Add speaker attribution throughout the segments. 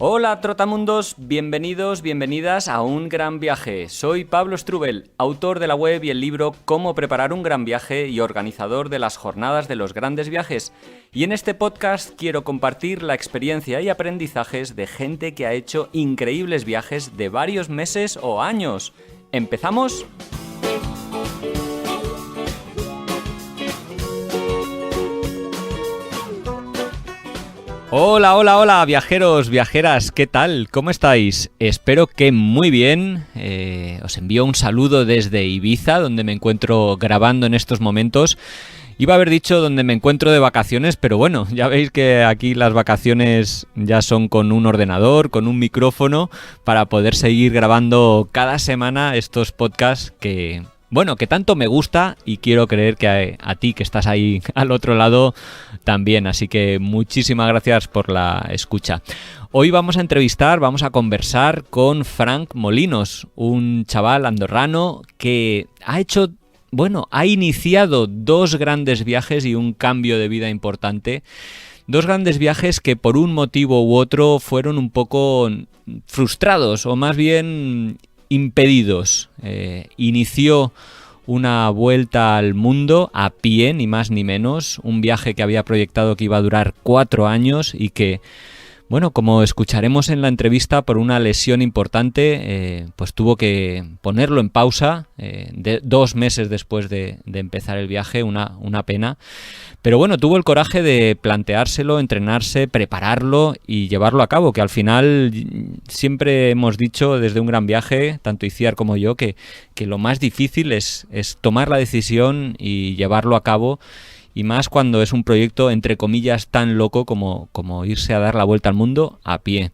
Speaker 1: Hola Trotamundos, bienvenidos, bienvenidas a Un Gran Viaje. Soy Pablo Strubel, autor de la web y el libro Cómo preparar un gran viaje y organizador de las jornadas de los grandes viajes. Y en este podcast quiero compartir la experiencia y aprendizajes de gente que ha hecho increíbles viajes de varios meses o años. ¿Empezamos? Hola, viajeros, viajeras, ¿qué tal? ¿Cómo estáis? Espero que muy bien. Os envío un saludo desde Ibiza, donde me encuentro grabando en estos momentos. Iba a haber dicho donde me encuentro de vacaciones, pero bueno, ya veis que aquí las vacaciones ya son con un ordenador, con un micrófono, para poder seguir grabando cada semana estos podcasts que tanto me gusta y quiero creer que a ti que estás ahí al otro lado también. Así que muchísimas gracias por la escucha. Hoy vamos a conversar con Frank Molinos, un chaval andorrano que ha iniciado dos grandes viajes y un cambio de vida importante. Dos grandes viajes que por un motivo u otro fueron un poco frustrados o más bien impedidos. Inició una vuelta al mundo a pie, ni más ni menos, un viaje que había proyectado que iba a durar 4 años y que, como escucharemos en la entrevista, por una lesión importante, pues tuvo que ponerlo en pausa 2 meses después de empezar el viaje, una pena. Pero tuvo el coraje de planteárselo, entrenarse, prepararlo y llevarlo a cabo, que al final siempre hemos dicho desde Un Gran Viaje, tanto Itziar como yo, que lo más difícil es tomar la decisión y llevarlo a cabo, y más cuando es un proyecto, entre comillas, tan loco como irse a dar la vuelta al mundo a pie.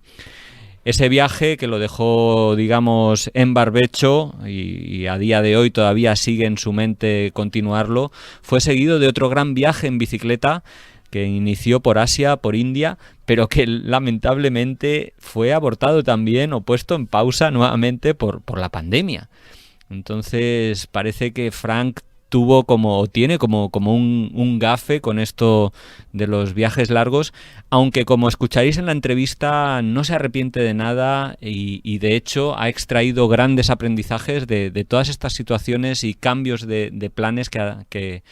Speaker 1: Ese viaje que lo dejó, digamos, en barbecho y a día de hoy todavía sigue en su mente continuarlo, fue seguido de otro gran viaje en bicicleta que inició por Asia, por India, pero que lamentablemente fue abortado también o puesto en pausa nuevamente por la pandemia. Entonces parece que Frank tiene como un gafe con esto de los viajes largos, aunque como escucharéis en la entrevista no se arrepiente de nada y de hecho ha extraído grandes aprendizajes de todas estas situaciones y cambios de planes que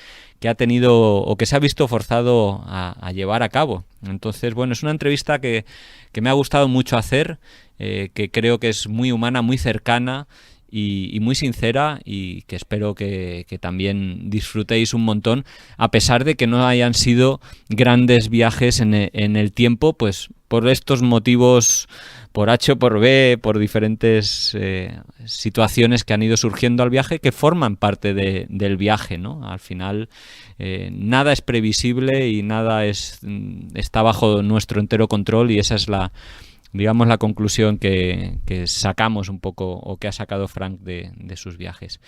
Speaker 1: ha tenido o que se ha visto forzado a llevar a cabo. Entonces, es una entrevista que me ha gustado mucho hacer, que creo que es muy humana, muy cercana y muy sincera, y que espero que también disfrutéis un montón, a pesar de que no hayan sido grandes viajes en el tiempo, pues por estos motivos, por H o por B, por diferentes situaciones que han ido surgiendo al viaje, que forman parte del viaje, ¿no? Al final nada es previsible y nada está bajo nuestro entero control, y esa es la conclusión que sacamos un poco, o que ha sacado Frank de sus viajes.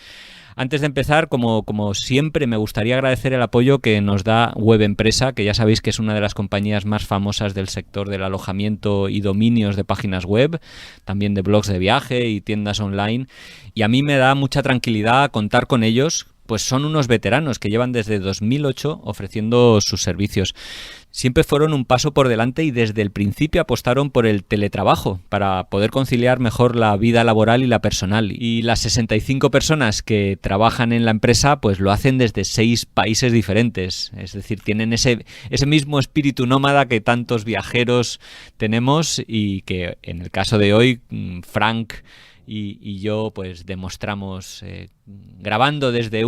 Speaker 1: Antes de empezar, como siempre, me gustaría agradecer el apoyo que nos da Web Empresa, que ya sabéis que es una de las compañías más famosas del sector del alojamiento y dominios de páginas web, también de blogs de viaje y tiendas online. Y a mí me da mucha tranquilidad contar con ellos, pues son unos veteranos que llevan desde 2008 ofreciendo sus servicios. Siempre fueron un paso por delante y desde el principio apostaron por el teletrabajo para poder conciliar mejor la vida laboral y la personal. Y las 65 personas que trabajan en la empresa pues lo hacen desde 6 países diferentes. Es decir, tienen ese mismo espíritu nómada que tantos viajeros tenemos, y que en el caso de hoy Frank y yo pues demostramos grabando desde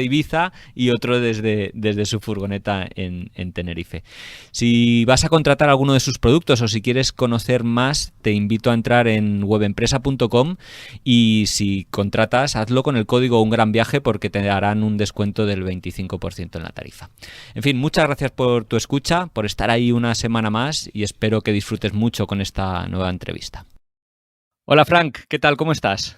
Speaker 1: Ibiza y otro desde su furgoneta en Tenerife. Si vas a contratar alguno de sus productos o si quieres conocer más, te invito a entrar en webempresa.com, y si contratas, hazlo con el código Un Gran Viaje, porque te darán un descuento del 25% en la tarifa. En fin, muchas gracias por tu escucha, por estar ahí una semana más, y espero que disfrutes mucho con esta nueva entrevista. Hola Frank, ¿qué tal? ¿Cómo estás?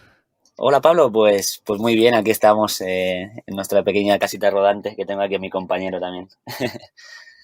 Speaker 2: Hola Pablo, pues muy bien, aquí estamos en nuestra pequeña casita rodante que tengo aquí a mi compañero también.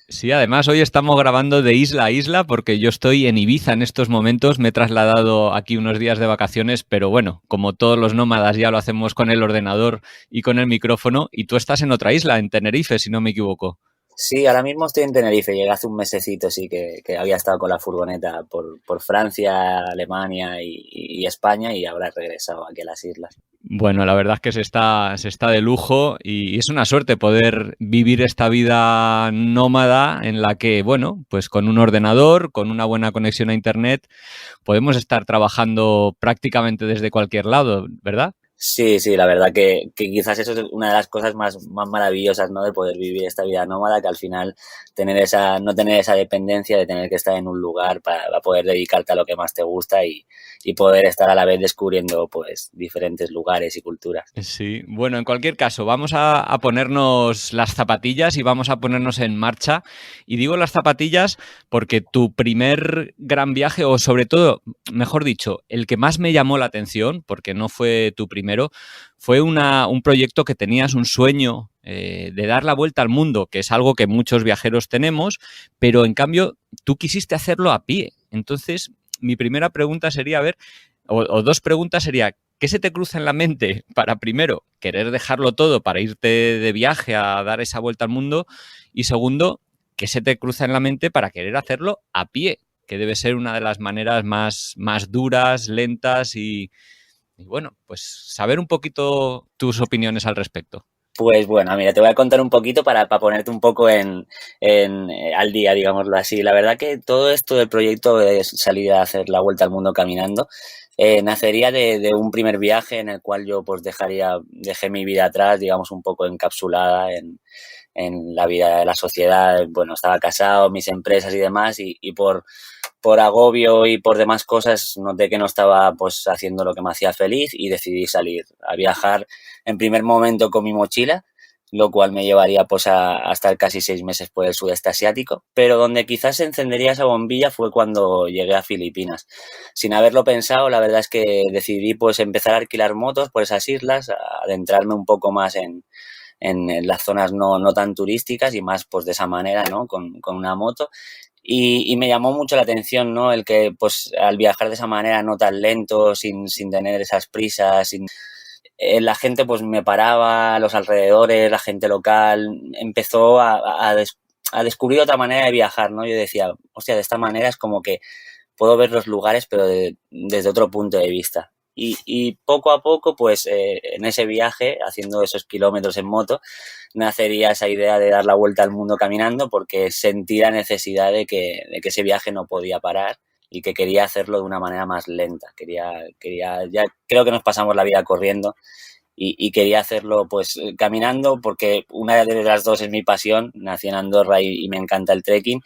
Speaker 1: Sí, además hoy estamos grabando de isla a isla porque yo estoy en Ibiza en estos momentos, me he trasladado aquí unos días de vacaciones, pero bueno, como todos los nómadas ya lo hacemos con el ordenador y con el micrófono, y tú estás en otra isla, en Tenerife, si no me equivoco.
Speaker 2: Sí, ahora mismo estoy en Tenerife, llegué hace un mesecito, sí, que había estado con la furgoneta por Francia, Alemania y España y ahora he regresado aquí a las islas.
Speaker 1: Bueno, la verdad es que se está de lujo y es una suerte poder vivir esta vida nómada en la que, bueno, pues con un ordenador, con una buena conexión a internet, podemos estar trabajando prácticamente desde cualquier lado, ¿verdad?
Speaker 2: Sí, sí, la verdad que quizás eso es una de las cosas más maravillosas, ¿no? De poder vivir esta vida nómada, que al final no tener esa dependencia de tener que estar en un lugar para poder dedicarte a lo que más te gusta y poder estar a la vez descubriendo pues diferentes lugares y culturas.
Speaker 1: Sí, bueno, en cualquier caso, vamos a ponernos las zapatillas y vamos a ponernos en marcha. Y digo las zapatillas porque tu primer gran viaje, o sobre todo, mejor dicho, el que más me llamó la atención, porque no fue tu primero, fue un proyecto que tenías un sueño de dar la vuelta al mundo, que es algo que muchos viajeros tenemos, pero en cambio tú quisiste hacerlo a pie. Entonces, mi primera pregunta sería, a ver, o dos preguntas sería, ¿qué se te cruza en la mente para, primero, querer dejarlo todo para irte de viaje a dar esa vuelta al mundo? Y segundo, ¿qué se te cruza en la mente para querer hacerlo a pie? Que debe ser una de las maneras más duras, lentas y bueno, pues saber un poquito tus opiniones al respecto.
Speaker 2: Pues bueno, mira, te voy a contar un poquito para ponerte un poco al día, digámoslo así. La verdad que todo esto del proyecto de salir a hacer la vuelta al mundo caminando nacería de un primer viaje en el cual yo pues dejé mi vida atrás, digamos un poco encapsulada en la vida de la sociedad. Bueno, estaba casado, mis empresas y demás y por agobio y por demás cosas noté que no estaba pues haciendo lo que me hacía feliz y decidí salir a viajar en primer momento con mi mochila, lo cual me llevaría pues a estar casi 6 meses por el sudeste asiático, pero donde quizás se encendería esa bombilla fue cuando llegué a Filipinas. Sin haberlo pensado, la verdad es que decidí pues empezar a alquilar motos por esas islas, a adentrarme un poco más en las zonas no tan turísticas y más pues de esa manera, ¿no? Con una moto. Y me llamó mucho la atención, ¿no? El que, pues, al viajar de esa manera, no tan lento, sin tener esas prisas, la gente, pues, me paraba, los alrededores, la gente local, empezó a descubrir otra manera de viajar, ¿no? Yo decía, hostia, de esta manera es como que puedo ver los lugares, pero desde otro punto de vista. Y poco a poco, pues en ese viaje, haciendo esos kilómetros en moto, nacería esa idea de dar la vuelta al mundo caminando porque sentí la necesidad de que ese viaje no podía parar y que quería hacerlo de una manera más lenta. Ya creo que nos pasamos la vida corriendo y quería hacerlo pues caminando porque una de las dos es mi pasión, nací en Andorra y me encanta el trekking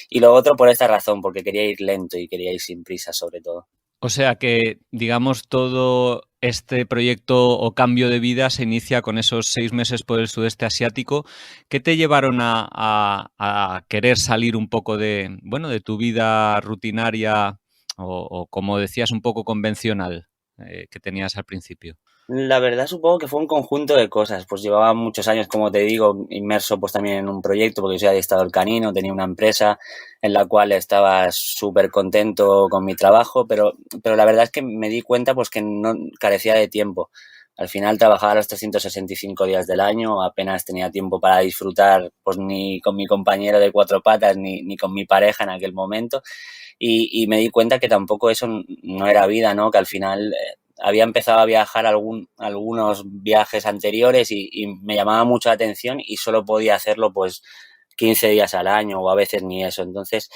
Speaker 2: y lo otro por esta razón, porque quería ir lento y quería ir sin prisa sobre todo.
Speaker 1: O sea que, digamos, todo este proyecto o cambio de vida se inicia con esos 6 meses por el sudeste asiático. ¿Qué te llevaron a querer salir un poco de, bueno, de tu vida rutinaria o como decías, un poco convencional que tenías al principio?
Speaker 2: La verdad supongo que fue un conjunto de cosas, pues llevaba muchos años, como te digo, inmerso pues también en un proyecto porque yo soy adiestrador canino, tenía una empresa en la cual estaba súper contento con mi trabajo, pero la verdad es que me di cuenta pues que no carecía de tiempo. Al final trabajaba los 365 días del año, apenas tenía tiempo para disfrutar pues ni con mi compañero de cuatro patas ni con mi pareja en aquel momento y me di cuenta que tampoco eso no era vida, ¿no? Que al final había empezado a viajar algunos viajes anteriores y me llamaba mucho la atención y solo podía hacerlo pues 15 días al año o a veces ni eso. Entonces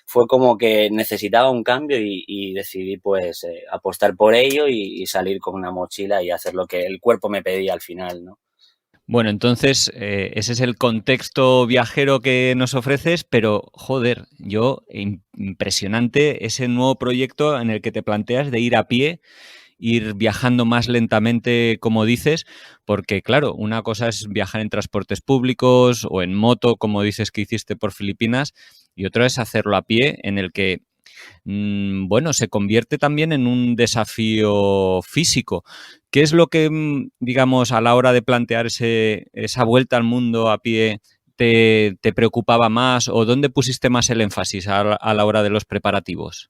Speaker 2: fue como que necesitaba un cambio y decidí pues apostar por ello y salir con una mochila y hacer lo que el cuerpo me pedía al final, ¿no?
Speaker 1: Bueno, entonces ese es el contexto viajero que nos ofreces, pero joder, impresionante ese nuevo proyecto en el que te planteas de ir a pie, ir viajando más lentamente, como dices, porque claro, una cosa es viajar en transportes públicos o en moto, como dices que hiciste por Filipinas, y otra es hacerlo a pie, en el que bueno, se convierte también en un desafío físico. ¿Qué es lo que, digamos, a la hora de plantear esa vuelta al mundo a pie te preocupaba más o dónde pusiste más el énfasis a la hora de los preparativos?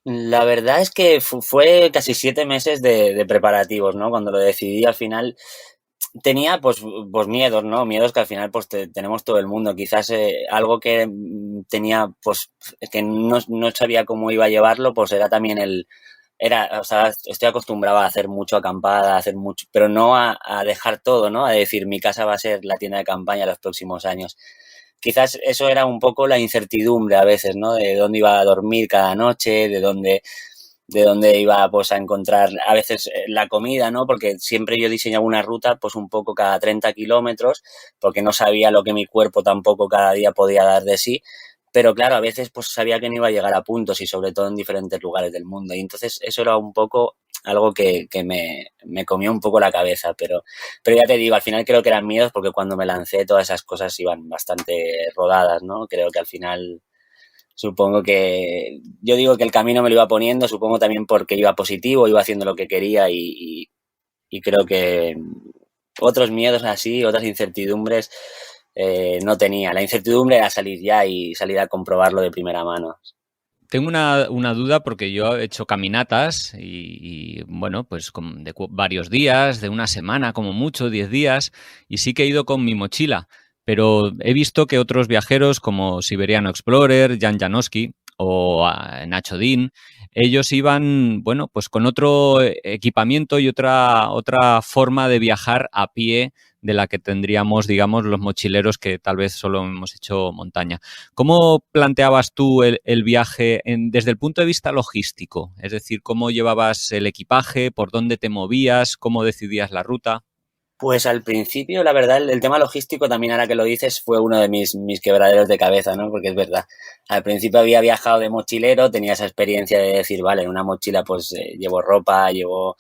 Speaker 2: La verdad es que fue casi 7 meses de preparativos, ¿no? Cuando lo decidí al final tenía pues miedos, ¿no? Miedos que al final pues tenemos todo el mundo. Quizás algo que tenía pues que no sabía cómo iba a llevarlo, pues era también o sea, estoy acostumbrado a hacer mucho acampada, a hacer mucho, pero no a dejar todo, ¿no? A decir, mi casa va a ser la tienda de campaña los próximos años. Quizás eso era un poco la incertidumbre a veces, ¿no? De dónde iba a dormir cada noche, de dónde iba pues a encontrar a veces la comida, ¿no? Porque siempre yo diseñaba una ruta pues un poco cada 30 kilómetros, porque no sabía lo que mi cuerpo tampoco cada día podía dar de sí, pero claro, a veces pues sabía que no iba a llegar a puntos y sobre todo en diferentes lugares del mundo. Y entonces eso era un poco algo que me comió un poco la cabeza, pero ya te digo, al final creo que eran miedos porque cuando me lancé todas esas cosas iban bastante rodadas, ¿no? Creo que al final supongo que yo digo que el camino me lo iba poniendo, supongo también porque iba positivo, iba haciendo lo que quería y creo que otros miedos así, otras incertidumbres no tenía. La incertidumbre era salir ya y salir a comprobarlo de primera mano.
Speaker 1: Tengo una duda porque yo he hecho caminatas bueno, pues de varios días, de una semana como mucho, 10 días, y sí que he ido con mi mochila, pero he visto que otros viajeros como Siberiano Explorer, Jan Janowski o Nacho Dean, ellos iban, bueno, pues con otro equipamiento y otra forma de viajar a pie de la que tendríamos, digamos, los mochileros que tal vez solo hemos hecho montaña. ¿Cómo planteabas tú el viaje desde el punto de vista logístico? Es decir, ¿cómo llevabas el equipaje? ¿Por dónde te movías? ¿Cómo decidías la ruta?
Speaker 2: Pues al principio, la verdad, el tema logístico también, ahora que lo dices, fue uno de mis quebraderos de cabeza, ¿no? Porque es verdad. Al principio había viajado de mochilero, tenía esa experiencia de decir, vale, en una mochila pues llevo ropa, llevo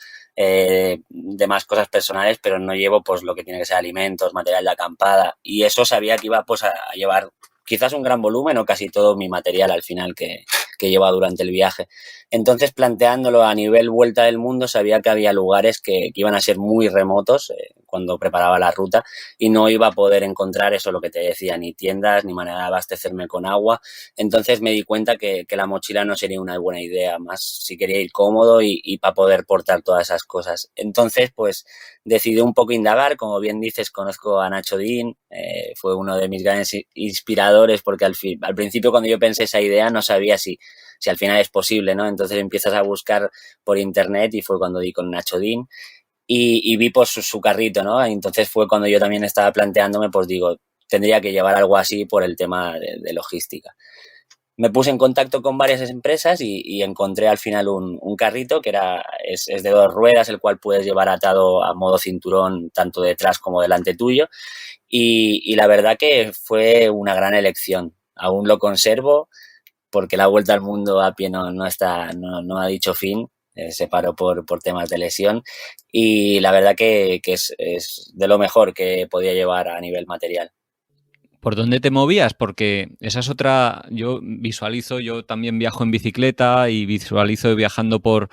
Speaker 2: demás cosas personales, pero no llevo pues lo que tiene que ser alimentos, material de acampada. Y eso sabía que iba pues a llevar quizás un gran volumen o casi todo mi material al final que lleva durante el viaje. Entonces, planteándolo a nivel vuelta del mundo, sabía que había lugares que iban a ser muy remotos cuando preparaba la ruta y no iba a poder encontrar eso, lo que te decía, ni tiendas, ni manera de abastecerme con agua. Entonces me di cuenta que la mochila no sería una buena idea, más si quería ir cómodo y para poder portar todas esas cosas. Entonces, pues decidí un poco indagar, como bien dices, conozco a Nacho Dean, fue uno de mis grandes inspiradores porque al principio cuando yo pensé esa idea no sabía si al final es posible, ¿no? Entonces empiezas a buscar por internet y fue cuando di con Nacho Dean y vi pues su carrito, ¿no? Y entonces fue cuando yo también estaba planteándome, pues digo, tendría que llevar algo así por el tema de logística. Me puse en contacto con varias empresas y encontré al final un carrito que es de 2 ruedas, el cual puedes llevar atado a modo cinturón tanto detrás como delante tuyo. Y la verdad que fue una gran elección. Aún lo conservo porque la vuelta al mundo a pie no ha dicho fin, se paró por temas de lesión y la verdad que es de lo mejor que podía llevar a nivel material.
Speaker 1: ¿Por dónde te movías? Porque esa es otra, yo también viajo en bicicleta y visualizo viajando por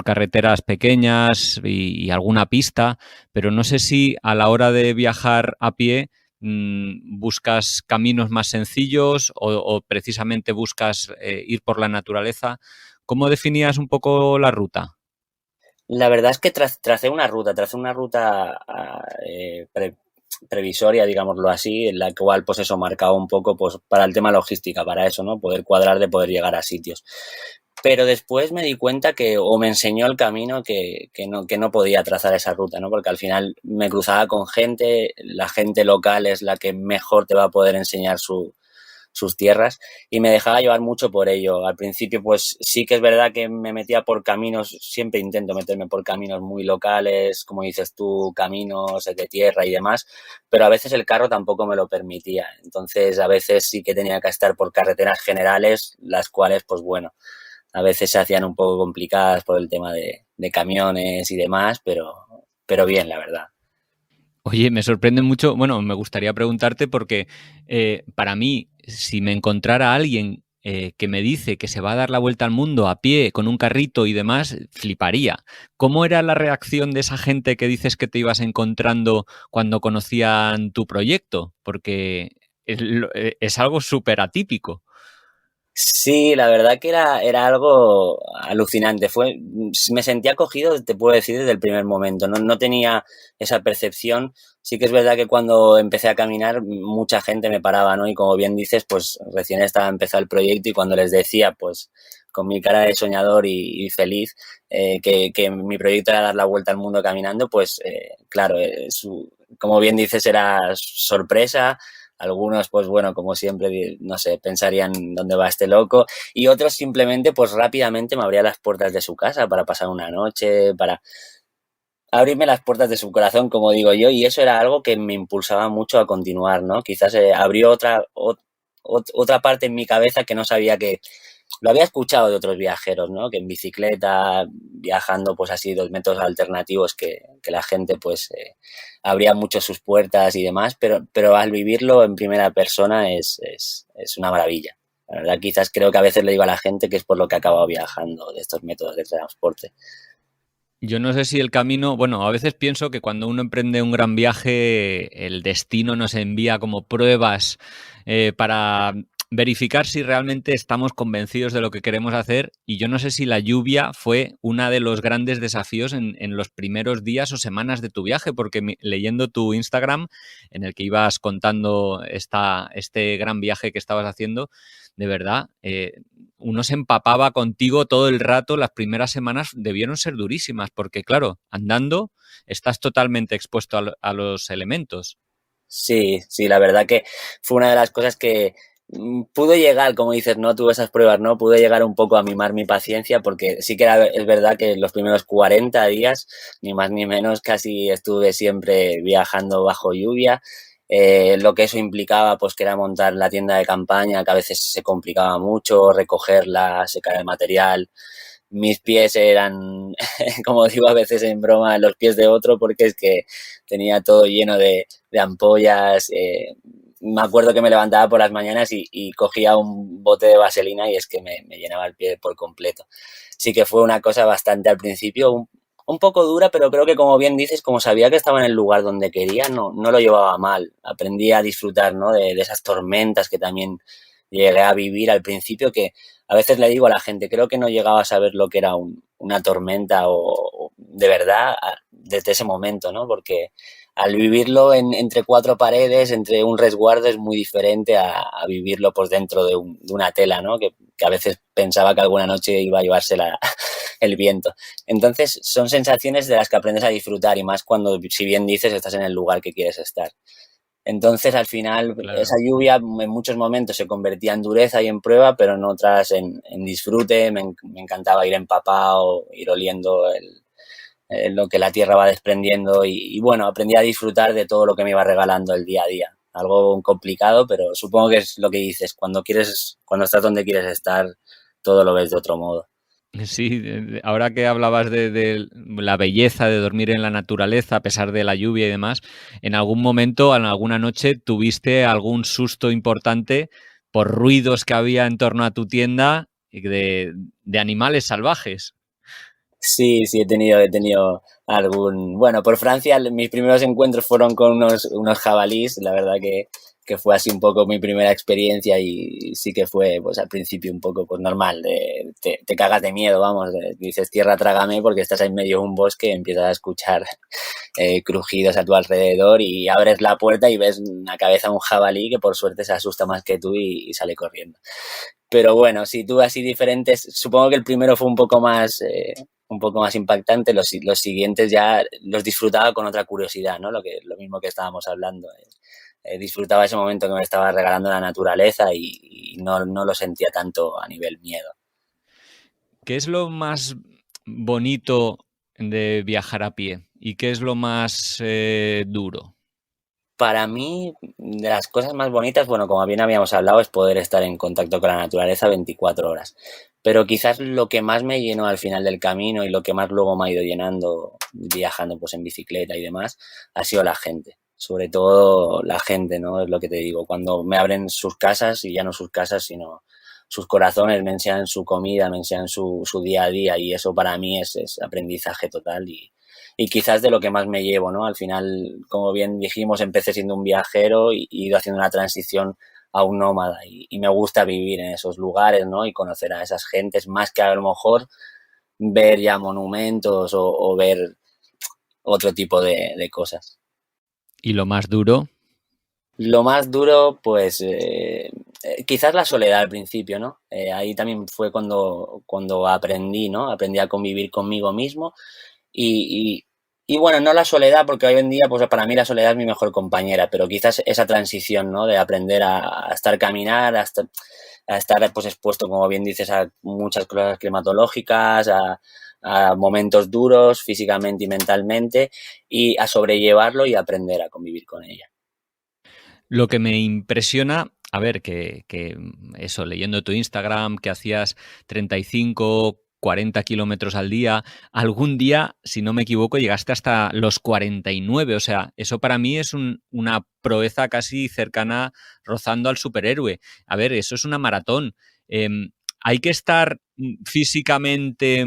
Speaker 1: carreteras pequeñas y alguna pista, pero no sé si a la hora de viajar a pie buscas caminos más sencillos o precisamente buscas ir por la naturaleza. ¿Cómo definías un poco la ruta?
Speaker 2: La verdad es que tracé una ruta previsoria, digámoslo así, en la cual pues eso marcaba un poco pues para el tema logística, para eso, ¿no? Poder cuadrar de poder llegar a sitios. Pero después me di cuenta o me enseñó el camino que no podía trazar esa ruta, ¿no? Porque al final me cruzaba con gente, la gente local es la que mejor te va a poder enseñar sus tierras y me dejaba llevar mucho por ello. Al principio pues sí que es verdad que me metía por caminos, siempre intento meterme por caminos muy locales, como dices tú, caminos de tierra y demás, pero a veces el carro tampoco me lo permitía. Entonces a veces sí que tenía que estar por carreteras generales, las cuales pues bueno, a veces se hacían un poco complicadas por el tema de camiones y demás, pero bien, la verdad.
Speaker 1: Oye, me sorprende mucho, bueno, me gustaría preguntarte porque para mí, si me encontrara alguien que me dice que se va a dar la vuelta al mundo a pie, con un carrito y demás, fliparía. ¿Cómo era la reacción de esa gente que dices que te ibas encontrando cuando conocían tu proyecto? Porque es algo súper atípico.
Speaker 2: Sí, la verdad que era algo alucinante. Me sentí acogido, te puedo decir, desde el primer momento. No tenía esa percepción. Sí que es verdad que cuando empecé a caminar, mucha gente me paraba, ¿no? Y como bien dices, pues recién estaba empezado el proyecto y cuando les decía, pues con mi cara de soñador y feliz, que mi proyecto era dar la vuelta al mundo caminando, pues claro, como bien dices, era sorpresa. Algunos, pues bueno, como siempre, no sé, pensarían dónde va este loco. Y otros simplemente, pues rápidamente me abrían las puertas de su casa para pasar una noche, para abrirme las puertas de su corazón, como digo yo. Y eso era algo que me impulsaba mucho a continuar, ¿no? Quizás abrió otra parte en mi cabeza que no sabía que, lo había escuchado de otros viajeros, ¿no? Que en bicicleta, viajando pues así, los métodos alternativos que la gente pues abría mucho sus puertas y demás, pero al vivirlo en primera persona es una maravilla. La verdad, quizás creo que a veces le digo a la gente que es por lo que he acabado viajando de estos métodos de transporte.
Speaker 1: Yo no sé si el camino, bueno, a veces pienso que cuando uno emprende un gran viaje, el destino nos envía como pruebas para verificar si realmente estamos convencidos de lo que queremos hacer. Y yo no sé si la lluvia fue uno de los grandes desafíos en los primeros días o semanas de tu viaje, porque leyendo tu Instagram, en el que ibas contando este gran viaje que estabas haciendo, de verdad, uno se empapaba contigo todo el rato. Las primeras semanas debieron ser durísimas porque, claro, andando estás totalmente expuesto a los elementos.
Speaker 2: Sí, sí, la verdad que fue una de las cosas que pudo llegar, como dices, no tuve esas pruebas, ¿no? Pude llegar un poco a mimar mi paciencia porque sí que es verdad que los primeros 40 días, ni más ni menos, casi estuve siempre viajando bajo lluvia. Lo que eso implicaba, pues que era montar la tienda de campaña, que a veces se complicaba mucho, recogerla, secar el material. Mis pies eran, como digo a veces en broma, los pies de otro, porque es que tenía todo lleno de ampollas. Me acuerdo que me levantaba por las mañanas y cogía un bote de vaselina y es que me llenaba el pie por completo. Sí que fue una cosa bastante al principio, un poco dura, pero creo que como bien dices, como sabía que estaba en el lugar donde quería, no lo llevaba mal. Aprendí a disfrutar, ¿no? De esas tormentas que también llegué a vivir al principio, que a veces le digo a la gente, creo que no llegaba a saber lo que era una tormenta o de verdad desde ese momento, ¿no? Porque al vivirlo entre cuatro paredes, entre un resguardo, es muy diferente a vivirlo pues dentro de una tela, ¿no? Que a veces pensaba que alguna noche iba a llevarse el viento. Entonces son sensaciones de las que aprendes a disfrutar y más cuando, si bien dices, estás en el lugar que quieres estar. Entonces, al final, esa
Speaker 1: Claro.
Speaker 2: lluvia en muchos momentos se convertía en dureza y en prueba, pero en otras en disfrute. Me encantaba ir empapado, ir oliendo lo que la tierra va desprendiendo y bueno, aprendí a disfrutar de todo lo que me iba regalando el día a día. Algo complicado, pero supongo que es lo que dices. Cuando estás donde quieres estar, todo lo ves de otro modo.
Speaker 1: Sí, ahora que hablabas de la belleza de dormir en la naturaleza a pesar de la lluvia y demás, ¿en algún momento, en alguna noche, tuviste algún susto importante por ruidos que había en torno a tu tienda de animales salvajes?
Speaker 2: Sí, sí, he tenido algún... Bueno, por Francia mis primeros encuentros fueron con unos jabalís, la verdad que fue así un poco mi primera experiencia y sí que fue pues al principio un poco pues normal, te cagas de miedo, vamos, dices tierra trágame porque estás en medio de un bosque, empiezas a escuchar crujidos a tu alrededor y abres la puerta y ves una cabeza de un jabalí que por suerte se asusta más que tú y sale corriendo. Pero bueno, si tú así diferentes, supongo que el primero fue un poco más impactante, los siguientes ya los disfrutaba con otra curiosidad, ¿no? Lo mismo que estábamos hablando. Disfrutaba ese momento que me estaba regalando la naturaleza y no lo sentía tanto a nivel miedo.
Speaker 1: ¿Qué es lo más bonito de viajar a pie y qué es lo más duro?
Speaker 2: Para mí, de las cosas más bonitas, bueno, como bien habíamos hablado, es poder estar en contacto con la naturaleza 24 horas. Pero quizás lo que más me llenó al final del camino y lo que más luego me ha ido llenando viajando pues en bicicleta y demás, ha sido la gente. Sobre todo la gente, ¿no? Es lo que te digo. Cuando me abren sus casas, y ya no sus casas, sino sus corazones, me enseñan su comida, me enseñan su día a día y eso para mí es aprendizaje total y quizás de lo que más me llevo, ¿no? Al final, como bien dijimos, empecé siendo un viajero y he ido haciendo una transición a un nómada y me gusta vivir en esos lugares, ¿no? Y conocer a esas gentes, más que a lo mejor ver ya monumentos o ver otro tipo de cosas.
Speaker 1: Y lo más duro,
Speaker 2: Lo más duro, pues quizás la soledad al principio, ¿no? Ahí también fue cuando aprendí, ¿no? Aprendí a convivir conmigo mismo y, y bueno, no la soledad, porque hoy en día, pues para mí la soledad es mi mejor compañera, pero quizás esa transición, ¿no? De aprender a estar caminar, a estar pues expuesto, como bien dices, a muchas cosas climatológicas, a momentos duros físicamente y mentalmente, y a sobrellevarlo y aprender a convivir con ella.
Speaker 1: lo que me impresiona, a ver, que eso, leyendo tu Instagram, que hacías 35, 40 kilómetros al día, algún día, si no me equivoco, llegaste hasta los 49, o sea, eso para mí es una proeza casi cercana, rozando al superhéroe. A ver, eso es una maratón. Hay que estar físicamente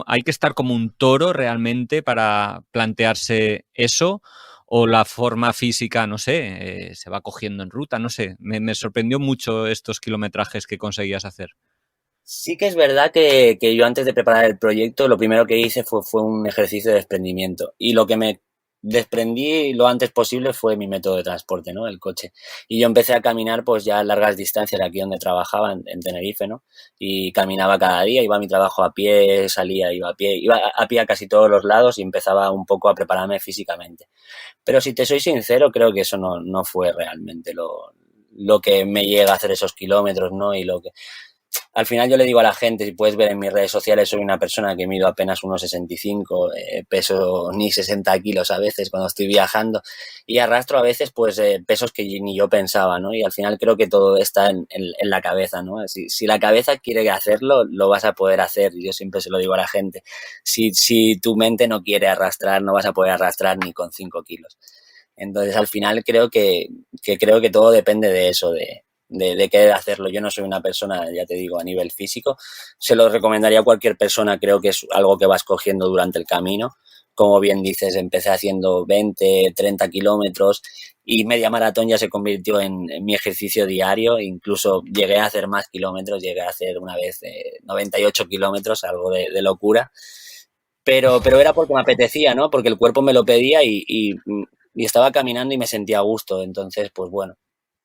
Speaker 1: hay que estar como un toro realmente para plantearse eso, o la forma física, no sé, se va cogiendo en ruta, no sé. Me sorprendió mucho estos kilometrajes que conseguías hacer.
Speaker 2: Sí que es verdad que yo antes de preparar el proyecto lo primero que hice fue un ejercicio de desprendimiento y lo que me desprendí lo antes posible fue mi método de transporte, ¿no? El coche. Y yo empecé a caminar pues ya a largas distancias aquí donde trabajaba en Tenerife, ¿no? Y caminaba cada día, iba a mi trabajo a pie, salía, iba a pie a casi todos los lados y empezaba un poco a prepararme físicamente. Pero si te soy sincero, creo que eso no fue realmente lo que me llega a hacer esos kilómetros, ¿no? Y lo que al final yo le digo a la gente, si puedes ver en mis redes sociales, soy una persona que mido apenas unos 65, peso ni 60 kilos a veces cuando estoy viajando y arrastro a veces pues pesos que ni yo pensaba, ¿no? Y al final creo que todo está en la cabeza, ¿no? Si la cabeza quiere hacerlo, lo vas a poder hacer. Yo siempre se lo digo a la gente. Si tu mente no quiere arrastrar, no vas a poder arrastrar ni con 5 kilos. Entonces al final creo que todo depende de eso, de querer hacerlo. Yo no soy una persona, ya te digo, a nivel físico. Se lo recomendaría a cualquier persona, creo que es algo que vas cogiendo durante el camino. Como bien dices, empecé haciendo 20, 30 kilómetros y media maratón ya se convirtió en mi ejercicio diario. Incluso llegué a hacer más kilómetros, llegué a hacer una vez 98 kilómetros, algo de locura. Pero era porque me apetecía, ¿no? Porque el cuerpo me lo pedía y estaba caminando y me sentía a gusto. Entonces, pues bueno,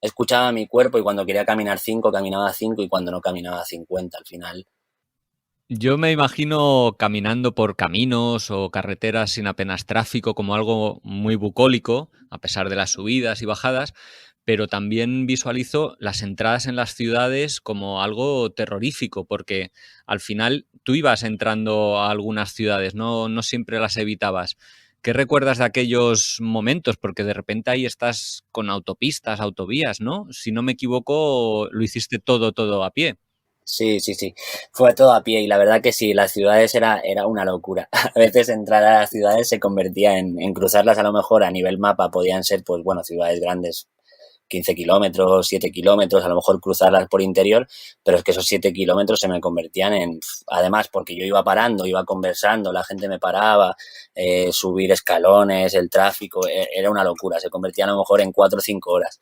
Speaker 2: escuchaba a mi cuerpo y cuando quería caminar 5 caminaba 5 y cuando no caminaba 50 al final.
Speaker 1: Yo me imagino caminando por caminos o carreteras sin apenas tráfico como algo muy bucólico, a pesar de las subidas y bajadas, pero también visualizo las entradas en las ciudades como algo terrorífico, porque al final tú ibas entrando a algunas ciudades, no siempre las evitabas. ¿Qué recuerdas de aquellos momentos? Porque de repente ahí estás con autopistas, autovías, ¿no? Si no me equivoco, lo hiciste todo a pie.
Speaker 2: Sí, sí, sí. Fue todo a pie y la verdad que sí, las ciudades era una locura. A veces entrar a las ciudades se convertía en cruzarlas a lo mejor a nivel mapa, podían ser pues bueno, ciudades grandes 15 kilómetros, 7 kilómetros, a lo mejor cruzarlas por interior, pero es que esos 7 kilómetros se me convertían además, porque yo iba parando, iba conversando, la gente me paraba, subir escalones, el tráfico, era una locura, se convertía a lo mejor en 4 o 5 horas.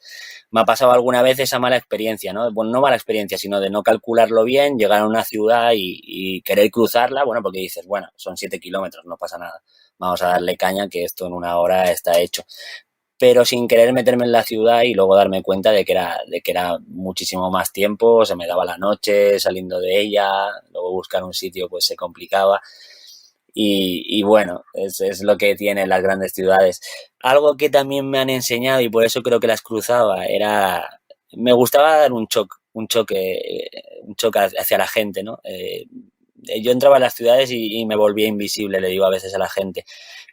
Speaker 2: Me ha pasado alguna vez esa mala experiencia, ¿no? Bueno, no mala experiencia, sino de no calcularlo bien, llegar a una ciudad y querer cruzarla, bueno, porque dices, bueno, son 7 kilómetros, no pasa nada, vamos a darle caña que esto en una hora está hecho, pero sin querer meterme en la ciudad y luego darme cuenta de que era muchísimo más tiempo, se me daba la noche saliendo de ella, luego buscar un sitio pues se complicaba y bueno, es lo que tienen las grandes ciudades. Algo que también me han enseñado y por eso creo que las cruzaba me gustaba dar un choque hacia la gente, ¿no? Yo entraba a las ciudades y me volvía invisible, le digo a veces a la gente,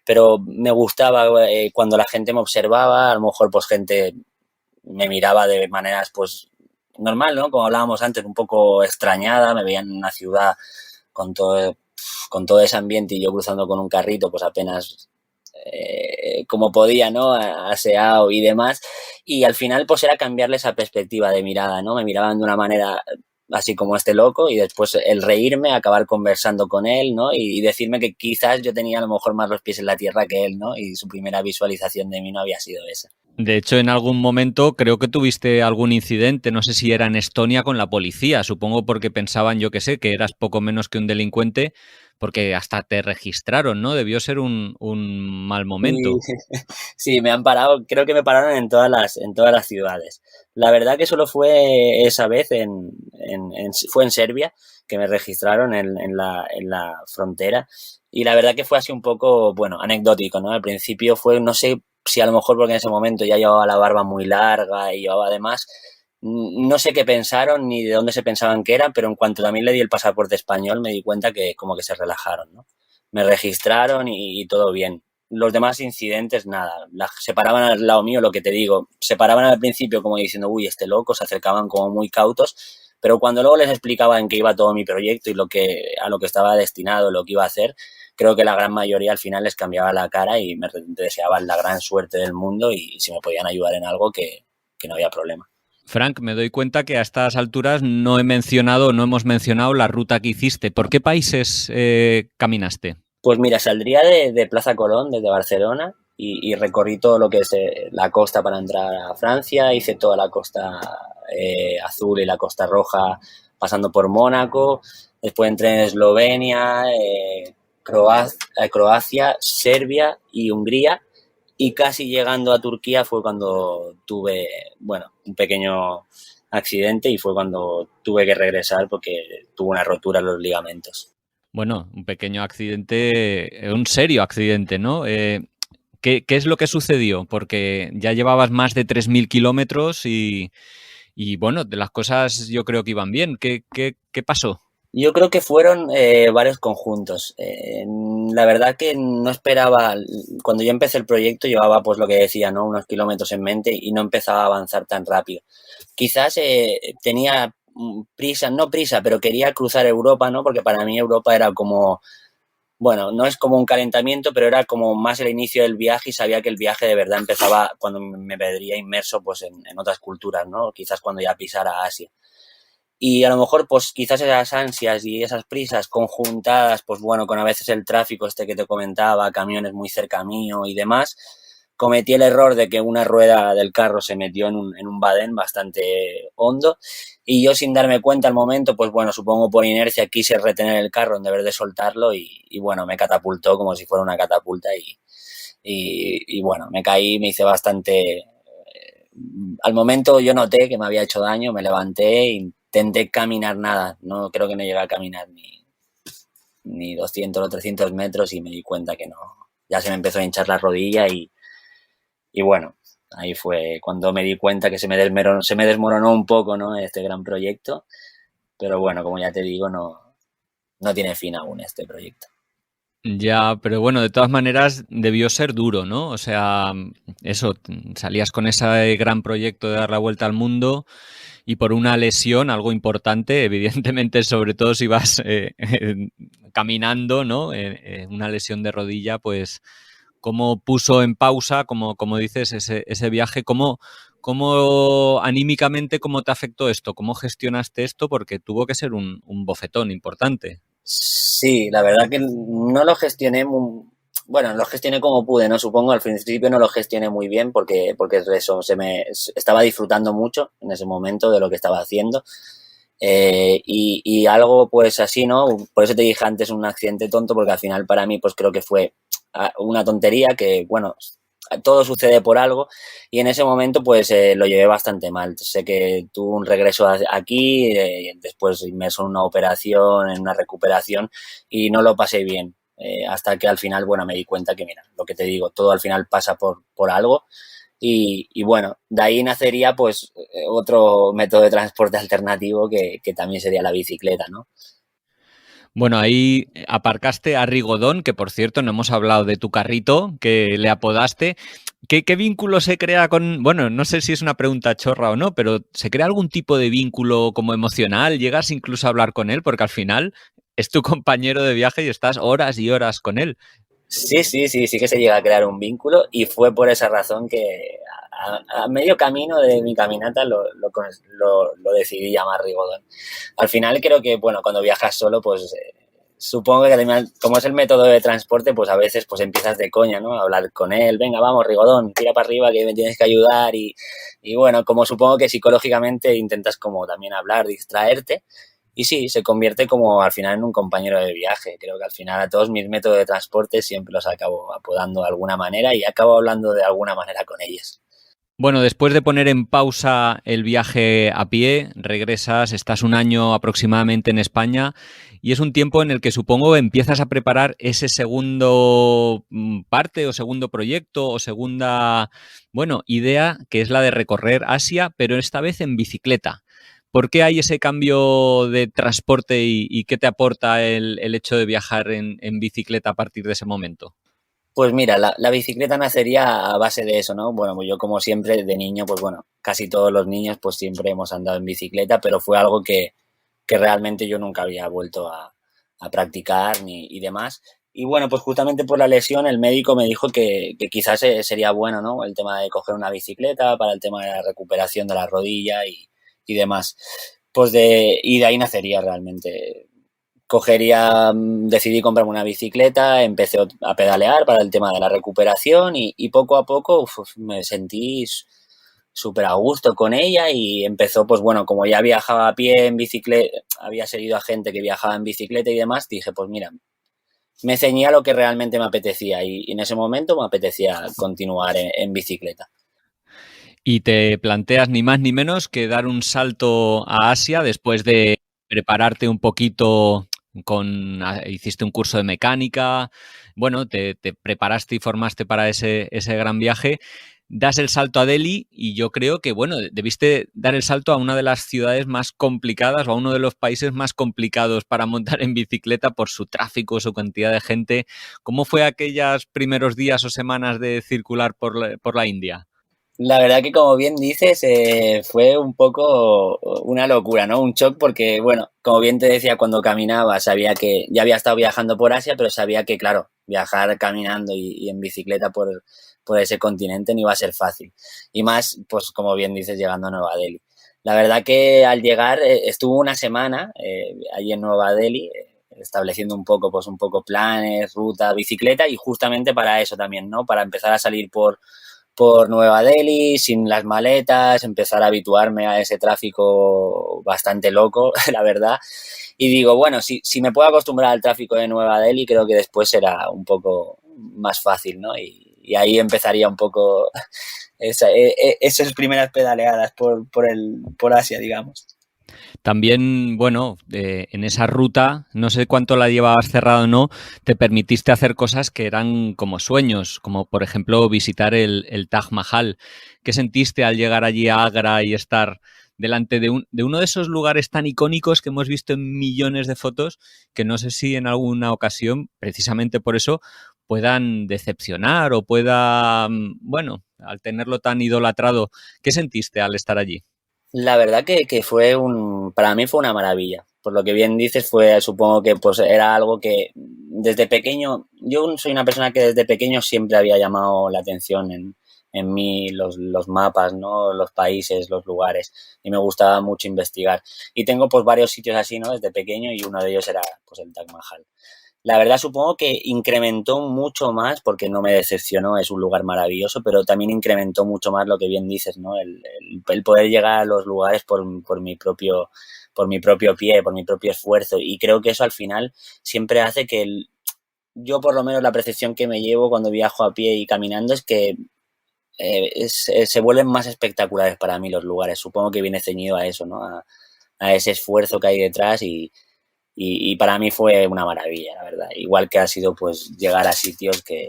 Speaker 2: pero me gustaba cuando la gente me observaba, a lo mejor pues gente me miraba de maneras pues normal, ¿no? Como hablábamos antes, un poco extrañada, me veían en una ciudad con con todo ese ambiente y yo cruzando con un carrito pues apenas como podía, ¿no? Aseado y demás. Y al final, pues era cambiarle esa perspectiva de mirada, ¿no? Me miraban de una manera así como este loco, y después el reírme, acabar conversando con él, ¿no? Y decirme que quizás yo tenía a lo mejor más los pies en la tierra que él, ¿no? Y su primera visualización de mí no había sido esa.
Speaker 1: De hecho, en algún momento creo que tuviste algún incidente, no sé si era en Estonia con la policía, supongo porque pensaban, yo que sé, que eras poco menos que un delincuente, porque hasta te registraron, ¿no? Debió ser un mal
Speaker 2: Sí,
Speaker 1: momento.
Speaker 2: sí, me han parado, creo que me pararon en todas las ciudades. La verdad que solo fue esa vez fue en Serbia, que me registraron en la frontera. Y la verdad que fue así un poco, bueno, anecdótico, ¿no? Al principio fue, no sé si a lo mejor porque en ese momento ya llevaba la barba muy larga y llevaba además, no sé qué pensaron ni de dónde se pensaban que eran, pero en cuanto también le di el pasaporte español me di cuenta que como que se relajaron, ¿no? Me registraron y todo bien. Los demás incidentes, nada, se paraban al lado mío, lo que te digo, se paraban al principio como diciendo, uy, este loco, se acercaban como muy cautos, pero cuando luego les explicaba en qué iba todo mi proyecto y a lo que estaba destinado, lo que iba a hacer, creo que la gran mayoría al final les cambiaba la cara y me deseaban la gran suerte del mundo y si me podían ayudar en algo que no había problema.
Speaker 1: Frank, me doy cuenta que a estas alturas no hemos mencionado la ruta que hiciste. ¿Por qué países caminaste?
Speaker 2: Pues mira, saldría de Plaza Colón, desde Barcelona, y recorrí todo lo que es la costa para entrar a Francia, hice toda la costa azul y la costa roja pasando por Mónaco, después entré en Eslovenia, Croacia, Serbia y Hungría, y casi llegando a Turquía fue cuando tuve, bueno, un pequeño accidente y fue cuando tuve que regresar porque tuve una rotura en los ligamentos.
Speaker 1: Bueno, un pequeño accidente, un serio accidente, ¿no? ¿Qué es lo que sucedió? Porque ya llevabas más de 3.000 kilómetros y, bueno, de las cosas yo creo que iban bien. ¿Qué pasó?
Speaker 2: Yo creo que fueron varios conjuntos. La verdad que no esperaba, cuando yo empecé el proyecto llevaba pues lo que decía, ¿no? Unos kilómetros en mente y no empezaba a avanzar tan rápido. Quizás tenía prisa, no prisa, pero quería cruzar Europa, ¿no? Porque para mí Europa era como, bueno, no es como un calentamiento, pero era como más el inicio del viaje y sabía que el viaje de verdad empezaba cuando me vería inmerso pues en otras culturas, ¿no? Quizás cuando ya pisara Asia. Y a lo mejor, pues quizás esas ansias y esas prisas conjuntadas, pues bueno, con a veces el tráfico este que te comentaba, camiones muy cerca mío y demás, cometí el error de que una rueda del carro se metió en un badén bastante hondo y yo sin darme cuenta al momento, pues bueno, supongo por inercia quise retener el carro en deber de soltarlo y bueno, me catapultó como si fuera una catapulta y bueno, me caí, me hice bastante al momento yo noté que me había hecho daño, me levanté, intenté caminar nada, no creo que no llegué a caminar ni 200 o 300 metros y me di cuenta que no, ya se me empezó a hinchar la rodilla y bueno, ahí fue cuando me di cuenta que se me desmoronó un poco, ¿no? Este gran proyecto, pero bueno, como ya te digo, no tiene fin aún este proyecto.
Speaker 1: Ya, pero bueno, de todas maneras debió ser duro, ¿no? O sea, eso, salías con ese gran proyecto de dar la vuelta al mundo y por una lesión, algo importante, evidentemente, sobre todo si vas caminando, ¿no? Una lesión de rodilla, pues, ¿cómo puso en pausa, como dices, ese viaje? ¿Cómo anímicamente, cómo te afectó esto? ¿Cómo gestionaste esto? Porque tuvo que ser un bofetón importante.
Speaker 2: Sí, la verdad que no lo gestioné bueno, lo gestioné como pude, ¿no? Supongo al principio no lo gestioné muy bien porque eso, estaba disfrutando mucho en ese momento de lo que estaba haciendo. Y algo pues así, ¿no? Por eso te dije antes un accidente tonto, porque al final para mí pues creo que fue una tontería que, bueno, todo sucede por algo y en ese momento pues lo llevé bastante mal. Sé que tuve un regreso aquí, después inmerso en una operación, en una recuperación y no lo pasé bien. Hasta que al final, bueno, me di cuenta que, mira, lo que te digo, todo al final pasa por algo y bueno, de ahí nacería pues otro método de transporte alternativo que también sería la bicicleta, ¿no?
Speaker 1: Bueno, ahí aparcaste a Rigodón, que por cierto no hemos hablado de tu carrito, que le apodaste. ¿Qué vínculo se crea con...? Bueno, no sé si es una pregunta chorra o no, pero ¿se crea algún tipo de vínculo como emocional? ¿Llegas incluso a hablar con él? Porque al final es tu compañero de viaje y estás horas y horas con él.
Speaker 2: Sí, sí, sí, sí que se llega a crear un vínculo y fue por esa razón que a medio camino de mi caminata lo decidí llamar Rigodón. Al final creo que, bueno, cuando viajas solo, pues supongo que además, como es el método de transporte, pues a veces pues empiezas de coña, ¿no? A hablar con él, venga, vamos, Rigodón, tira para arriba que me tienes que ayudar y bueno, como supongo que psicológicamente intentas como también hablar, distraerte. Y sí, se convierte como al final en un compañero de viaje. Creo que al final a todos mis métodos de transporte siempre los acabo apodando de alguna manera y acabo hablando de alguna manera con ellos.
Speaker 1: Bueno, después de poner en pausa el viaje a pie, regresas, estás un año aproximadamente en España y es un tiempo en el que supongo empiezas a preparar ese segundo parte o segundo proyecto o segunda, bueno, idea que es la de recorrer Asia, pero esta vez en bicicleta. ¿Por qué hay ese cambio de transporte y qué te aporta el hecho de viajar en bicicleta a partir de ese momento?
Speaker 2: Pues mira, la bicicleta nacería a base de eso, ¿no? Bueno, pues yo como siempre de niño, pues bueno, casi todos los niños pues siempre hemos andado en bicicleta, pero fue algo que realmente yo nunca había vuelto a practicar y demás. Y bueno, pues justamente por la lesión el médico me dijo que quizás sería bueno, ¿no? El tema de coger una bicicleta para el tema de la recuperación de la rodilla y demás. Y de ahí nacería realmente decidí comprarme una bicicleta, empecé a pedalear para el tema de la recuperación y poco a poco me sentí súper a gusto con ella y empezó, pues bueno, como ya viajaba a pie en bicicleta, había seguido a gente que viajaba en bicicleta y demás, dije, pues mira, me ceñía a lo que realmente me apetecía y en ese momento me apetecía continuar en bicicleta.
Speaker 1: Y te planteas ni más ni menos que dar un salto a Asia después de prepararte un poquito hiciste un curso de mecánica, bueno, te preparaste y formaste para ese gran viaje, das el salto a Delhi y yo creo que, bueno, debiste dar el salto a una de las ciudades más complicadas o a uno de los países más complicados para montar en bicicleta por su tráfico, su cantidad de gente. ¿Cómo fue aquellos primeros días o semanas de circular por la India?
Speaker 2: La verdad que como bien dices, fue un poco una locura, ¿no? Un shock porque, bueno, como bien te decía, cuando caminaba sabía que ya había estado viajando por Asia, pero sabía que, claro, viajar caminando y en bicicleta por ese continente no iba a ser fácil. Y más, pues como bien dices, llegando a Nueva Delhi. La verdad que al llegar estuve una semana allí en Nueva Delhi, estableciendo un poco planes, ruta, bicicleta y justamente para eso también, ¿no? Para empezar a salir por Nueva Delhi, sin las maletas, empezar a habituarme a ese tráfico bastante loco, la verdad. Y digo, bueno, si me puedo acostumbrar al tráfico de Nueva Delhi, creo que después será un poco más fácil, ¿no? Y ahí empezaría un poco esas primeras pedaleadas por Asia, digamos.
Speaker 1: También, bueno, en esa ruta, no sé cuánto la llevabas cerrada o no, te permitiste hacer cosas que eran como sueños, como por ejemplo visitar el Taj Mahal. ¿Qué sentiste al llegar allí a Agra y estar delante de uno de esos lugares tan icónicos que hemos visto en millones de fotos, que no sé si en alguna ocasión, precisamente por eso, puedan decepcionar o bueno, al tenerlo tan idolatrado, ¿qué sentiste al estar allí?
Speaker 2: La verdad que para mí fue una maravilla. Por lo que bien dices, supongo que pues era algo que desde pequeño, yo soy una persona que desde pequeño siempre había llamado la atención en mí los mapas, ¿no? Los países, los lugares, y me gustaba mucho investigar. Y tengo pues varios sitios así, ¿no? Desde pequeño y uno de ellos era pues el Taj Mahal. La verdad supongo que incrementó mucho más, porque no me decepcionó, es un lugar maravilloso, pero también incrementó mucho más lo que bien dices, ¿no? El poder llegar a los lugares por mi propio pie, por mi propio esfuerzo. Y creo que eso al final siempre hace que yo por lo menos la percepción que me llevo cuando viajo a pie y caminando es que se vuelven más espectaculares para mí los lugares. Supongo que viene ceñido a eso, ¿no? A ese esfuerzo que hay detrás y para mí fue una maravilla, la verdad. Igual que ha sido pues llegar a sitios que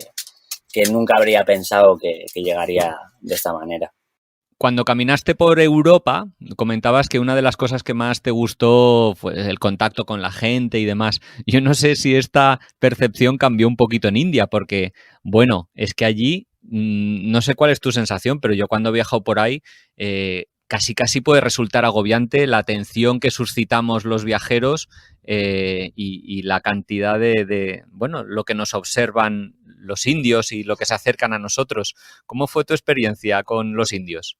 Speaker 2: nunca habría pensado que llegaría de esta manera.
Speaker 1: Cuando caminaste por Europa, comentabas que una de las cosas que más te gustó fue el contacto con la gente y demás. Yo no sé si esta percepción cambió un poquito en India, porque, bueno, es que allí, no sé cuál es tu sensación, pero yo cuando he viajado por ahí, casi puede resultar agobiante la atención que suscitamos los viajeros y la cantidad bueno, lo que nos observan los indios y lo que se acercan a nosotros. ¿Cómo fue tu experiencia con los indios?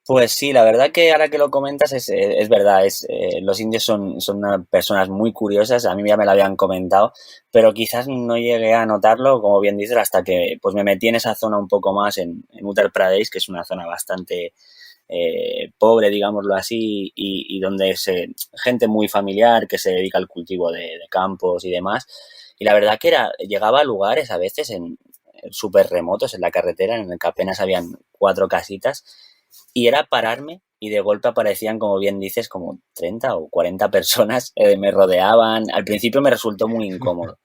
Speaker 2: Pues sí, la verdad que ahora que lo comentas es verdad, los indios son unas personas muy curiosas, a mí ya me lo habían comentado, pero quizás no llegué a notarlo, como bien dices, hasta que pues me metí en esa zona un poco más en Uttar Pradesh, que es una zona bastante pobre, digámoslo así, y donde gente muy familiar que se dedica al cultivo de campos y demás. Y la verdad que llegaba a lugares a veces súper remotos en la carretera, en el que apenas habían 4 casitas, y era pararme y de golpe aparecían, como bien dices, como 30 o 40 personas, me rodeaban. Al principio me resultó muy incómodo.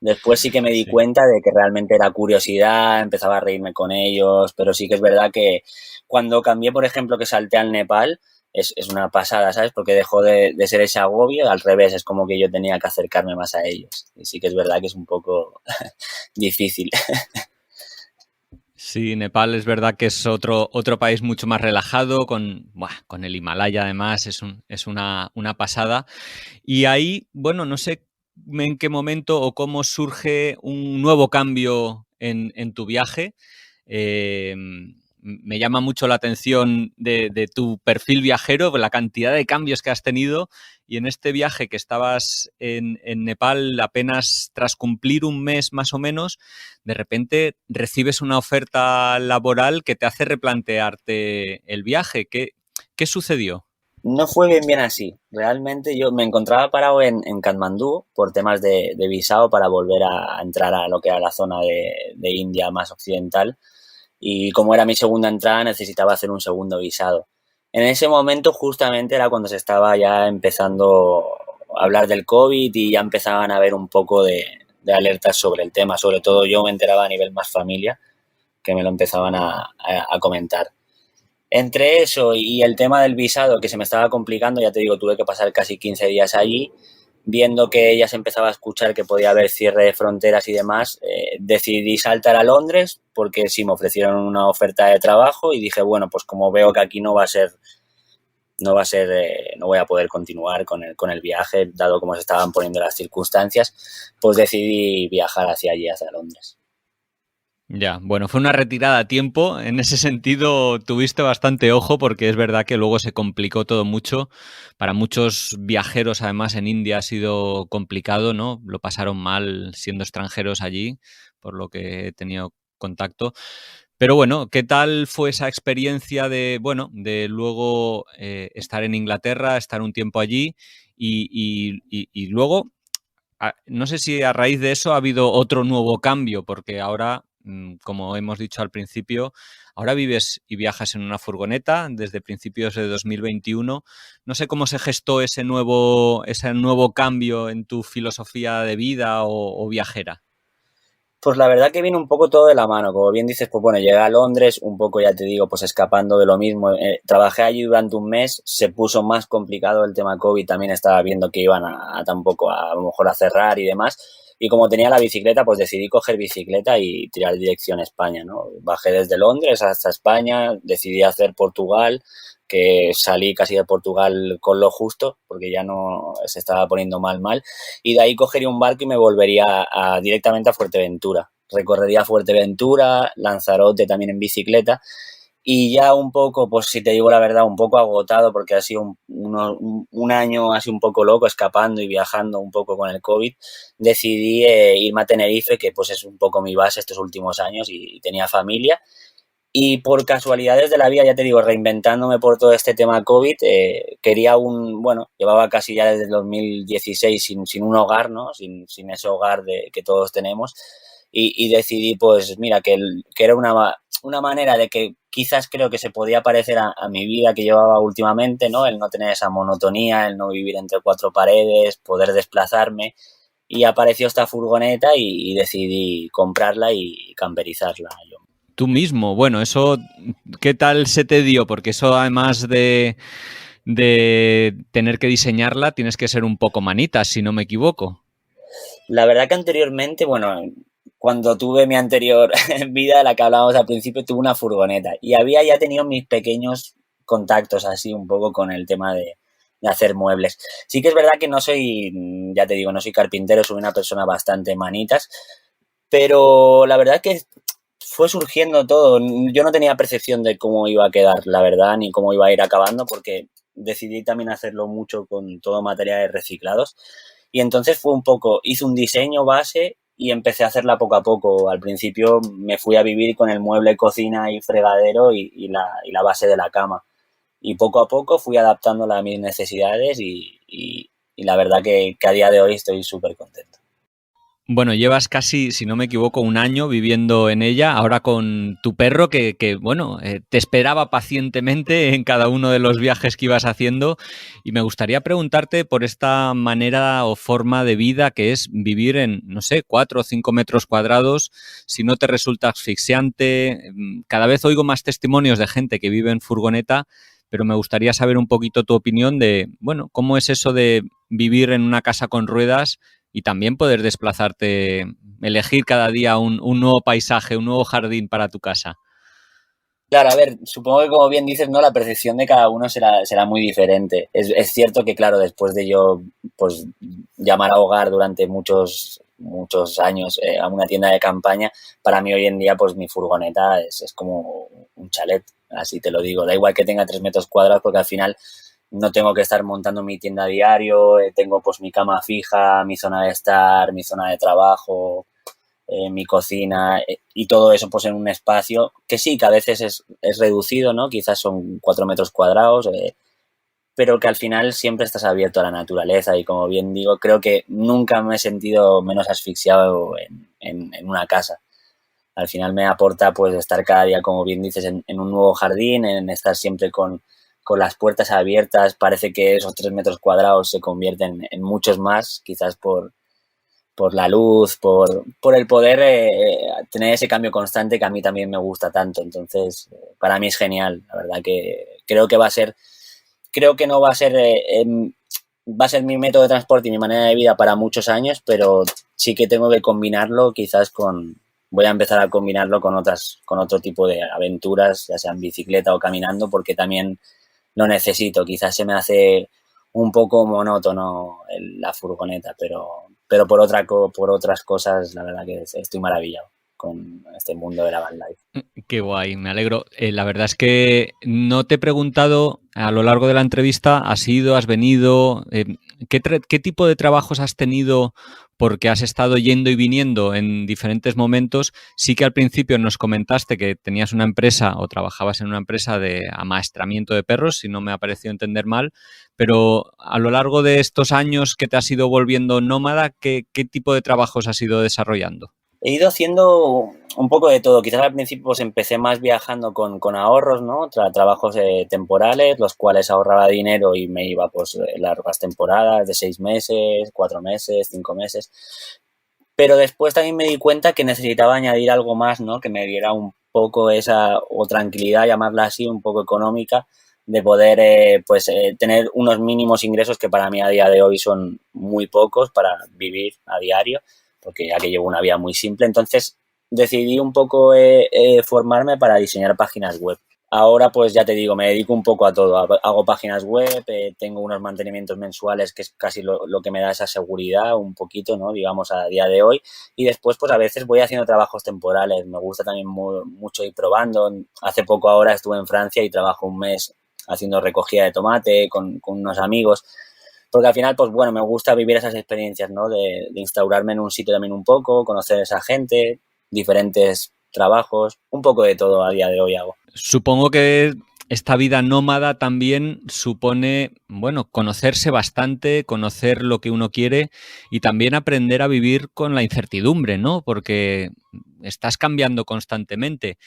Speaker 2: Después sí que me di
Speaker 1: Sí.
Speaker 2: cuenta de que realmente era curiosidad, empezaba a reírme con ellos, pero sí que es verdad que cuando cambié, por ejemplo, que salté al Nepal, es una pasada, ¿sabes? Porque dejó de ser ese agobio, al revés, es como que yo tenía que acercarme más a ellos. Y sí que es verdad que es un poco difícil.
Speaker 1: Sí, Nepal es verdad que es otro país mucho más relajado, con el Himalaya además, es una pasada. Y ahí, bueno, no sé en qué momento o cómo surge un nuevo cambio en tu viaje. Eh, Me llama mucho la atención de tu perfil viajero, la cantidad de cambios que has tenido y en este viaje que estabas en Nepal apenas tras cumplir un mes más o menos, de repente recibes una oferta laboral que te hace replantearte el viaje. ¿Qué sucedió?
Speaker 2: No fue bien así. Realmente yo me encontraba parado en Katmandú por temas de visado para volver a entrar a lo que era la zona de India más occidental. Y como era mi segunda entrada, necesitaba hacer un segundo visado. En ese momento justamente era cuando se estaba ya empezando a hablar del COVID y ya empezaban a haber un poco de alertas sobre el tema. Sobre todo yo me enteraba a nivel más familia, que me lo empezaban a comentar. Entre eso y el tema del visado que se me estaba complicando, ya te digo, tuve que pasar casi 15 días allí, viendo que ella se empezaba a escuchar que podía haber cierre de fronteras y demás, decidí saltar a Londres porque sí me ofrecieron una oferta de trabajo y dije, bueno, pues como veo que aquí no voy a poder continuar con el viaje, dado cómo se estaban poniendo las circunstancias, pues decidí viajar hacia allí, hacia Londres.
Speaker 1: Ya, bueno, fue una retirada a tiempo. En ese sentido, tuviste bastante ojo porque es verdad que luego se complicó todo mucho. Para muchos viajeros, además, en India ha sido complicado, ¿no? Lo pasaron mal siendo extranjeros allí, por lo que he tenido contacto. Pero bueno, ¿qué tal fue esa experiencia de luego estar en Inglaterra, estar un tiempo allí y luego no sé si a raíz de eso ha habido otro nuevo cambio, porque ahora, como hemos dicho al principio, ahora vives y viajas en una furgoneta desde principios de 2021. No sé cómo se gestó ese nuevo cambio en tu filosofía de vida o viajera.
Speaker 2: Pues la verdad que viene un poco todo de la mano. Como bien dices, pues bueno, llegué a Londres, un poco ya te digo, pues escapando de lo mismo. Trabajé allí durante un mes, se puso más complicado el tema COVID, también estaba viendo que iban a tampoco a lo mejor a cerrar y demás. Y como tenía la bicicleta, pues decidí coger bicicleta y tirar dirección a España, ¿no? Bajé desde Londres hasta España, decidí hacer Portugal, que salí casi de Portugal con lo justo, porque ya no se estaba poniendo mal y de ahí cogería un barco y me volvería directamente a Fuerteventura. Recorrería Fuerteventura, Lanzarote también en bicicleta y ya un poco, pues si te digo la verdad, un poco agotado porque ha sido un año así un poco loco, escapando y viajando un poco con el COVID, decidí irme a Tenerife, que pues es un poco mi base estos últimos años y tenía familia. Y por casualidades de la vida, ya te digo, reinventándome por todo este tema COVID, quería bueno, llevaba casi ya desde el 2016 sin un hogar, ¿no? Sin ese hogar que todos tenemos. Y decidí, pues, mira, que era una manera de que quizás creo que se podía parecer a mi vida que llevaba últimamente, ¿no? El no tener esa monotonía, el no vivir entre 4 paredes, poder desplazarme. Y apareció esta furgoneta y decidí comprarla y camperizarla yo.
Speaker 1: Tú mismo, bueno, eso, ¿qué tal se te dio? Porque eso además de tener que diseñarla, tienes que ser un poco manita, si no me equivoco.
Speaker 2: La verdad que anteriormente, bueno, cuando tuve mi anterior vida, de la que hablábamos al principio, tuve una furgoneta y había ya tenido mis pequeños contactos así un poco con el tema de hacer muebles. Sí que es verdad que no soy, ya te digo, no soy carpintero, soy una persona bastante manitas, pero la verdad que fue surgiendo todo. Yo no tenía percepción de cómo iba a quedar, la verdad, ni cómo iba a ir acabando, porque decidí también hacerlo mucho con todo materiales reciclados. Y entonces fue un poco, hice un diseño base y empecé a hacerla poco a poco. Al principio me fui a vivir con el mueble cocina y fregadero y la base de la cama. Y poco a poco fui adaptándola a mis necesidades y la verdad que a día de hoy estoy súper contento.
Speaker 1: Bueno, llevas casi, si no me equivoco, un año viviendo en ella, ahora con tu perro bueno, te esperaba pacientemente en cada uno de los viajes que ibas haciendo y me gustaría preguntarte por esta manera o forma de vida que es vivir en, no sé, 4 o 5 metros cuadrados, si no te resulta asfixiante. Cada vez oigo más testimonios de gente que vive en furgoneta, pero me gustaría saber un poquito tu opinión de, bueno, cómo es eso de vivir en una casa con ruedas y también poder desplazarte, elegir cada día un nuevo paisaje, un nuevo jardín para tu casa.
Speaker 2: Claro, a ver, supongo que como bien dices, ¿no? La percepción de cada uno será muy diferente. Es cierto que, claro, después de yo, pues, llamar a hogar durante muchos años a una tienda de campaña, para mí hoy en día, pues, mi furgoneta es como un chalet, así te lo digo. Da igual que tenga 3 metros cuadrados, porque al final no tengo que estar montando mi tienda a diario, tengo, pues, mi cama fija, mi zona de estar, mi zona de trabajo, mi cocina y todo eso pues en un espacio que sí, que a veces es reducido, ¿no? Quizás son 4 metros cuadrados, pero que al final siempre estás abierto a la naturaleza y como bien digo, creo que nunca me he sentido menos asfixiado en una casa. Al final me aporta pues estar cada día, como bien dices, en un nuevo jardín, en estar siempre con las puertas abiertas. Parece que esos 3 metros cuadrados se convierten en muchos más, quizás por la luz, por el poder tener ese cambio constante que a mí también me gusta tanto. Entonces, para mí es genial. La verdad que creo que no va a ser, va a ser mi método de transporte y mi manera de vida para muchos años, pero sí que tengo que combinarlo quizás voy a empezar a combinarlo con otro tipo de aventuras, ya sea en bicicleta o caminando, porque también lo necesito. Quizás se me hace un poco monótono la furgoneta, pero por otras cosas, la verdad que estoy maravillado con este mundo de la van life.
Speaker 1: Qué guay, me alegro. La verdad es que no te he preguntado a lo largo de la entrevista, ¿has ido, has venido? ¿Qué tipo de trabajos has tenido? Porque has estado yendo y viniendo en diferentes momentos. Sí que al principio nos comentaste que tenías una empresa o trabajabas en una empresa de amaestramiento de perros, si no me ha parecido entender mal, pero a lo largo de estos años que te has ido volviendo nómada, ¿qué tipo de trabajos has ido desarrollando?
Speaker 2: He ido haciendo un poco de todo. Quizás al principio pues empecé más viajando con ahorros, ¿no? Trabajos temporales, los cuales ahorraba dinero y me iba pues largas temporadas de 6 meses, 4 meses, 5 meses. Pero después también me di cuenta que necesitaba añadir algo más, ¿no? Que me diera un poco esa, o tranquilidad, llamarla así, un poco económica, de poder tener unos mínimos ingresos que para mí a día de hoy son muy pocos para vivir a diario, porque ya que llevo una vida muy simple. Entonces decidí un poco formarme para diseñar páginas web. Ahora pues ya te digo, me dedico un poco a todo. Hago páginas web, tengo unos mantenimientos mensuales que es casi lo que me da esa seguridad un poquito, ¿no? Digamos a día de hoy. Y después pues a veces voy haciendo trabajos temporales. Me gusta también mucho ir probando. Hace poco ahora estuve en Francia y trabajo un mes haciendo recogida de tomate con unos amigos. Porque al final pues bueno, me gusta vivir esas experiencias, ¿no? De instaurarme en un sitio también un poco, conocer a esa gente, diferentes trabajos, un poco de todo a día de hoy hago.
Speaker 1: Supongo que esta vida nómada también supone, bueno, conocerse bastante, conocer lo que uno quiere y también aprender a vivir con la incertidumbre, ¿no? Porque estás cambiando constantemente.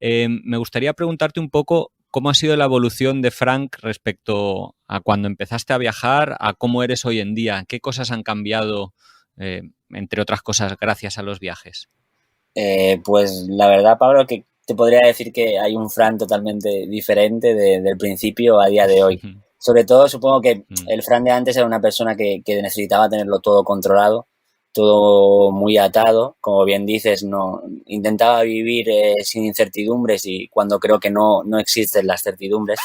Speaker 1: Me gustaría preguntarte un poco cómo ha sido la evolución de Frank respecto a cuando empezaste a viajar, a cómo eres hoy en día. ¿Qué cosas han cambiado, entre otras cosas, gracias a los viajes?
Speaker 2: Pues la verdad, Pablo, que te podría decir que hay un Fran totalmente diferente del principio a día de hoy. Sobre todo, supongo que el Fran de antes era una persona que necesitaba tenerlo todo controlado, todo muy atado. Como bien dices, no intentaba vivir sin incertidumbres y cuando creo que no existen las certidumbres.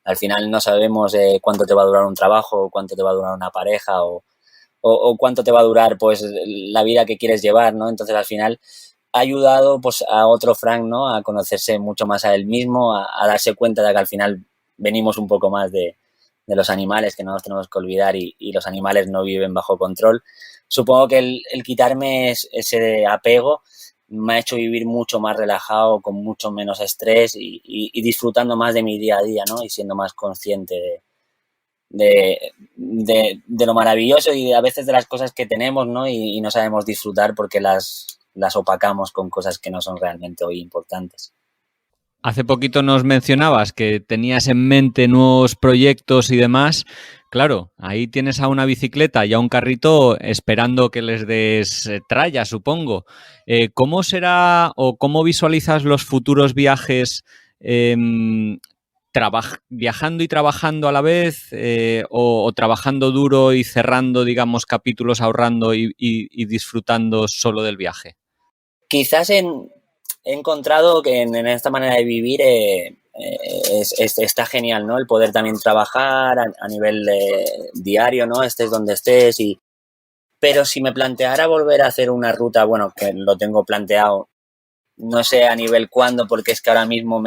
Speaker 2: Al final no sabemos cuánto te va a durar un trabajo, cuánto te va a durar una pareja o cuánto te va a durar pues la vida que quieres llevar, ¿no? Entonces al final ha ayudado pues a otro Frank, ¿no? A conocerse mucho más a él mismo, a darse cuenta de que al final venimos un poco más de los animales, que no nos tenemos que olvidar y los animales no viven bajo control. Supongo que el quitarme ese apego me ha hecho vivir mucho más relajado, con mucho menos estrés y disfrutando más de mi día a día, ¿no? Y siendo más consciente de lo maravilloso y a veces de las cosas que tenemos, ¿no? Y no sabemos disfrutar porque las opacamos con cosas que no son realmente hoy importantes.
Speaker 1: Hace poquito nos mencionabas que tenías en mente nuevos proyectos y demás. Claro, ahí tienes a una bicicleta y a un carrito esperando que les des tralla, supongo. ¿Cómo será o cómo visualizas los futuros viajes viajando y trabajando a la vez o trabajando duro y cerrando, digamos, capítulos, ahorrando y disfrutando solo del viaje?
Speaker 2: Quizás he encontrado que en esta manera de vivir está genial, ¿no? El poder también trabajar a nivel diario, ¿no? Estés donde estés pero si me planteara volver a hacer una ruta, bueno, que lo tengo planteado, no sé a nivel cuándo, porque es que ahora mismo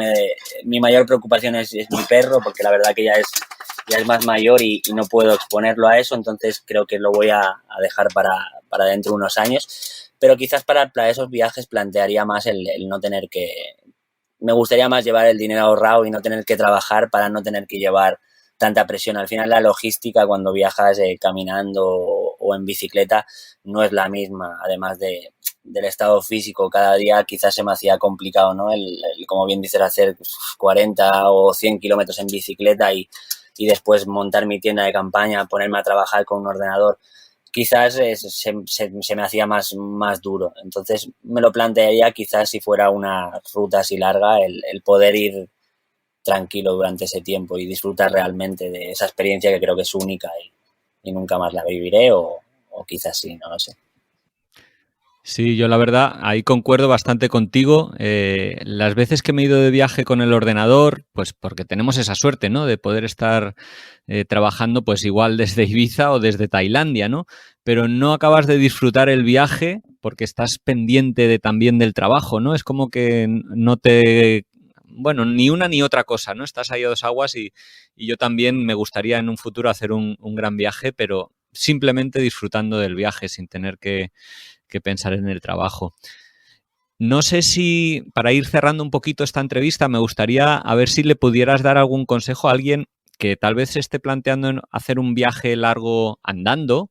Speaker 2: mi mayor preocupación es mi perro, porque la verdad que ya es más mayor y no puedo exponerlo a eso, entonces creo que lo voy a dejar para dentro de unos años. Pero quizás para esos viajes plantearía más el no tener que... Me gustaría más llevar el dinero ahorrado y no tener que trabajar para no tener que llevar tanta presión. Al final la logística cuando viajas caminando o en bicicleta no es la misma, además del estado físico. Cada día quizás se me hacía complicado, ¿no? Como bien dices, hacer 40 o 100 kilómetros en bicicleta y después montar mi tienda de campaña, ponerme a trabajar con un ordenador. Quizás se me hacía más duro. Entonces me lo plantearía quizás si fuera una ruta así larga, el poder ir tranquilo durante ese tiempo y disfrutar realmente de esa experiencia que creo que es única y nunca más la viviré o quizás sí, no lo sé.
Speaker 1: Sí, yo la verdad, ahí concuerdo bastante contigo. Las veces que me he ido de viaje con el ordenador, pues porque tenemos esa suerte, ¿no? De poder estar trabajando pues igual desde Ibiza o desde Tailandia, ¿no? Pero no acabas de disfrutar el viaje porque estás pendiente también del trabajo, ¿no? Es como que no te... Bueno, ni una ni otra cosa, ¿no? Estás ahí a dos aguas y yo también me gustaría en un futuro hacer un gran viaje, pero simplemente disfrutando del viaje sin tener que pensar en el trabajo. No sé si, para ir cerrando un poquito esta entrevista, me gustaría a ver si le pudieras dar algún consejo a alguien que tal vez se esté planteando en hacer un viaje largo andando,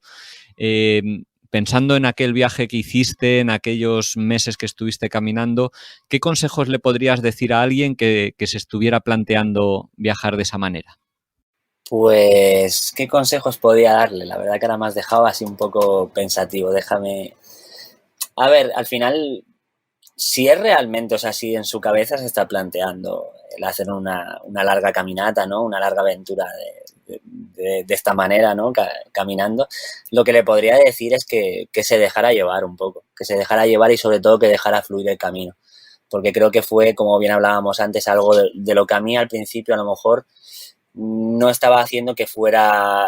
Speaker 1: eh, pensando en aquel viaje que hiciste, en aquellos meses que estuviste caminando. ¿Qué consejos le podrías decir a alguien que se estuviera planteando viajar de esa manera?
Speaker 2: Pues, ¿qué consejos podría darle? La verdad que ahora me has dejado así un poco pensativo. Déjame... A ver, al final, si es realmente, o sea, si en su cabeza se está planteando el hacer una larga caminata, ¿no? Una larga aventura de esta manera, ¿no? Caminando, lo que le podría decir es que se dejara llevar un poco, que se dejara llevar y sobre todo que dejara fluir el camino. Porque creo que fue, como bien hablábamos antes, algo de lo que a mí al principio a lo mejor no estaba haciendo que fuera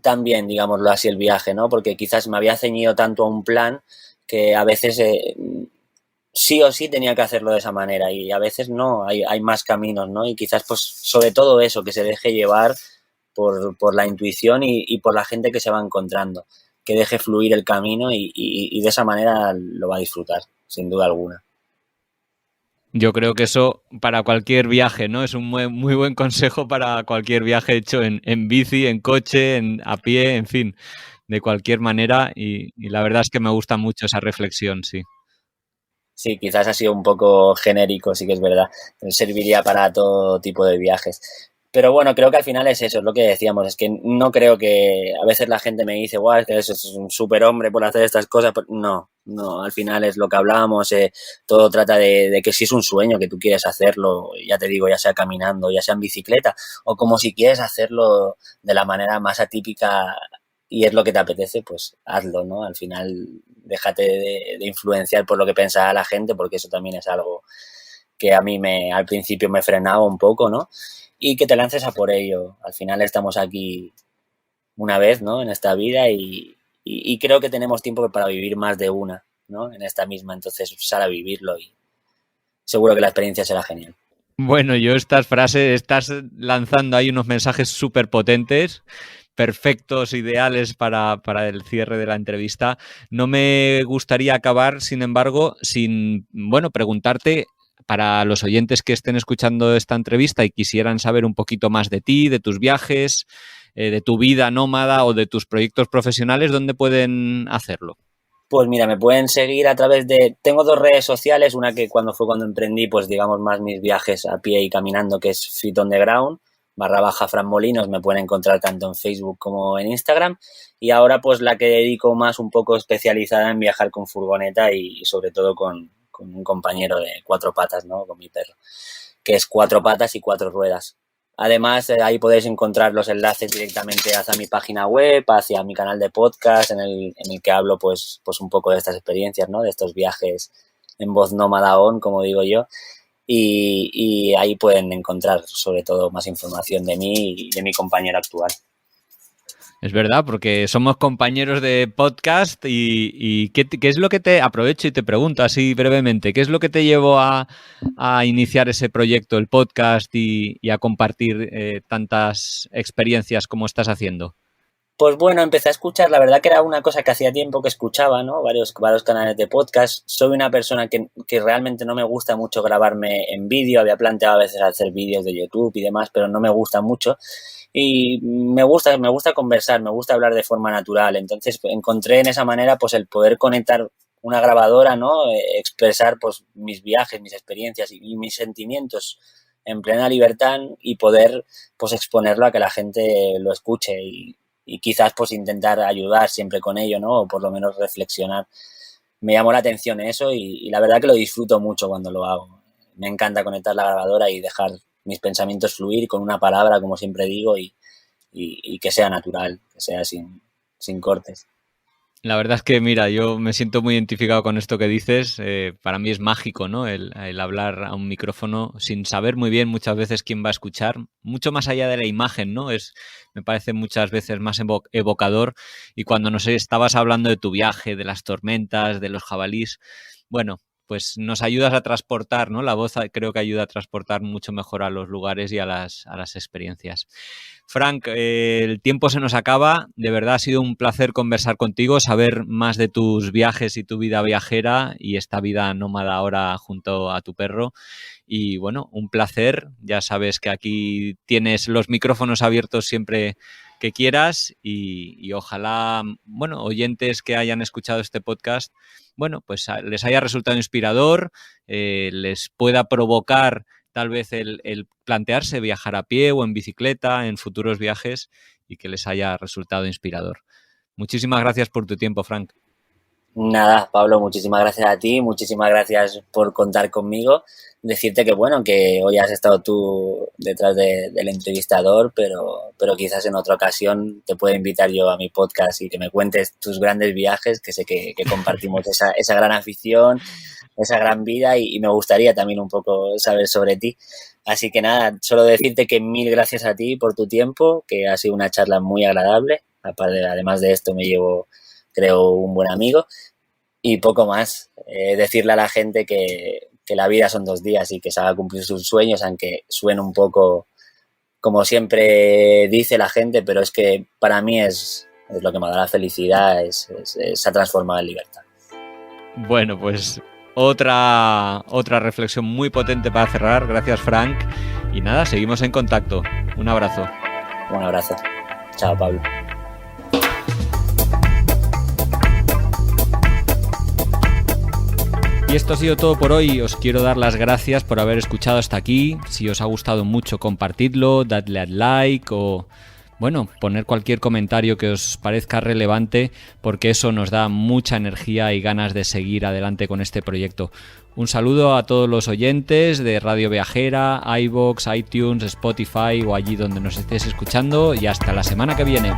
Speaker 2: tan bien, digámoslo así, el viaje, ¿no? Porque quizás me había ceñido tanto a un plan que a veces sí o sí tenía que hacerlo de esa manera y a veces no, hay más caminos, ¿no? Y quizás, pues, sobre todo eso, que se deje llevar por la intuición y por la gente que se va encontrando, que deje fluir el camino y de esa manera lo va a disfrutar, sin duda alguna.
Speaker 1: Yo creo que eso para cualquier viaje, ¿no? Es un muy buen consejo para cualquier viaje hecho en bici, en coche, a pie, en fin, de cualquier manera. Y la verdad es que me gusta mucho esa reflexión, sí.
Speaker 2: Sí, quizás ha sido un poco genérico, sí que es verdad. Serviría para todo tipo de viajes. Pero bueno, creo que al final es eso, es lo que decíamos. Es que no creo que a veces la gente me dice, guau, es que eso es un superhombre por hacer estas cosas. No, no, al final es lo que hablábamos. Todo trata de que si es un sueño que tú quieres hacerlo, ya te digo, ya sea caminando, ya sea en bicicleta, o como si quieres hacerlo de la manera más atípica y es lo que te apetece, pues hazlo, ¿no? Al final déjate de influenciar por lo que pensará la gente, porque eso también es algo que a mí al principio me frenaba un poco, ¿no? Y que te lances a por ello. Al final estamos aquí una vez, ¿no? En esta vida y creo que tenemos tiempo para vivir más de una, ¿no? En esta misma, entonces sal a vivirlo y seguro que la experiencia será genial.
Speaker 1: Bueno, yo estas frases, estás lanzando ahí unos mensajes súper potentes, perfectos, ideales para el cierre de la entrevista. No me gustaría acabar, sin embargo, sin, bueno, preguntarte para los oyentes que estén escuchando esta entrevista y quisieran saber un poquito más de ti, de tus viajes, de tu vida nómada o de tus proyectos profesionales, ¿dónde pueden hacerlo?
Speaker 2: Pues mira, me pueden seguir a través de... Tengo 2 redes sociales, una que cuando emprendí, pues digamos más mis viajes a pie y caminando, que es Fit on the Ground, / Fran Molinos, me pueden encontrar tanto en Facebook como en Instagram. Y ahora pues la que dedico más un poco especializada en viajar con furgoneta y sobre todo con un compañero de 4 patas, ¿no? Con mi perro, que es 4 patas y 4 ruedas. Además, ahí podéis encontrar los enlaces directamente hacia mi página web, hacia mi canal de podcast, en el que hablo pues un poco de estas experiencias, ¿no? De estos viajes en voz nómada on, como digo yo. Y ahí pueden encontrar sobre todo más información de mí y de mi compañero actual.
Speaker 1: Es verdad, porque somos compañeros de podcast y ¿qué es lo que te... Aprovecho y te pregunto así brevemente, ¿qué es lo que te llevó a iniciar ese proyecto, el podcast y a compartir tantas experiencias como estás haciendo?
Speaker 2: Pues bueno, empecé a escuchar, la verdad que era una cosa que hacía tiempo que escuchaba, ¿no? Varios canales de podcast. Soy una persona que realmente no me gusta mucho grabarme en vídeo, había planteado a veces hacer vídeos de YouTube y demás, pero no me gusta mucho. Y me gusta conversar, me gusta hablar de forma natural. Entonces encontré en esa manera pues el poder conectar una grabadora, ¿no? Expresar pues mis viajes, mis experiencias y mis sentimientos en plena libertad y poder pues exponerlo a que la gente lo escuche y quizás pues intentar ayudar siempre con ello, ¿no? O por lo menos reflexionar. Me llamó la atención eso y la verdad que lo disfruto mucho cuando lo hago. Me encanta conectar la grabadora y dejar mis pensamientos fluir con una palabra, como siempre digo, y que sea natural, que sea sin cortes.
Speaker 1: La verdad es que, mira, yo me siento muy identificado con esto que dices. Para mí es mágico, ¿no? El hablar a un micrófono sin saber muy bien muchas veces quién va a escuchar, mucho más allá de la imagen, ¿no? Me parece muchas veces más evocador. Y cuando, no sé, estabas hablando de tu viaje, de las tormentas, de los jabalís, bueno, pues nos ayudas a transportar, ¿no? La voz creo que ayuda a transportar mucho mejor a los lugares y a las experiencias. Frank, el tiempo se nos acaba. De verdad ha sido un placer conversar contigo, saber más de tus viajes y tu vida viajera y esta vida nómada ahora junto a tu perro. Y bueno, un placer. Ya sabes que aquí tienes los micrófonos abiertos siempre que quieras y ojalá, bueno, oyentes que hayan escuchado este podcast, bueno, pues les haya resultado inspirador, les pueda provocar tal vez el plantearse viajar a pie o en bicicleta en futuros viajes y que les haya resultado inspirador. Muchísimas gracias por tu tiempo, Frank.
Speaker 2: Nada, Pablo, muchísimas gracias a ti, muchísimas gracias por contar conmigo. Decirte que bueno, que hoy has estado tú detrás del entrevistador, pero quizás en otra ocasión te pueda invitar yo a mi podcast y que me cuentes tus grandes viajes, que sé que compartimos esa gran afición, esa gran vida y me gustaría también un poco saber sobre ti. Así que nada, solo decirte que 1000 gracias a ti por tu tiempo, que ha sido una charla muy agradable. Además de esto me llevo, creo, un buen amigo. Y poco más, decirle a la gente que la vida son 2 días y que se haga cumplir sus sueños, aunque suene un poco como siempre dice la gente, pero es que para mí es lo que me da la felicidad, se ha transformado en libertad.
Speaker 1: Bueno, pues otra reflexión muy potente para cerrar. Gracias, Frank. Y nada, seguimos en contacto. Un abrazo.
Speaker 2: Un abrazo. Chao, Pablo.
Speaker 1: Y esto ha sido todo por hoy. Os quiero dar las gracias por haber escuchado hasta aquí. Si os ha gustado mucho, compartidlo, dadle al like o, bueno, poner cualquier comentario que os parezca relevante, porque eso nos da mucha energía y ganas de seguir adelante con este proyecto. Un saludo a todos los oyentes de Radio Viajera, iVoox, iTunes, Spotify o allí donde nos estéis escuchando y hasta la semana que viene.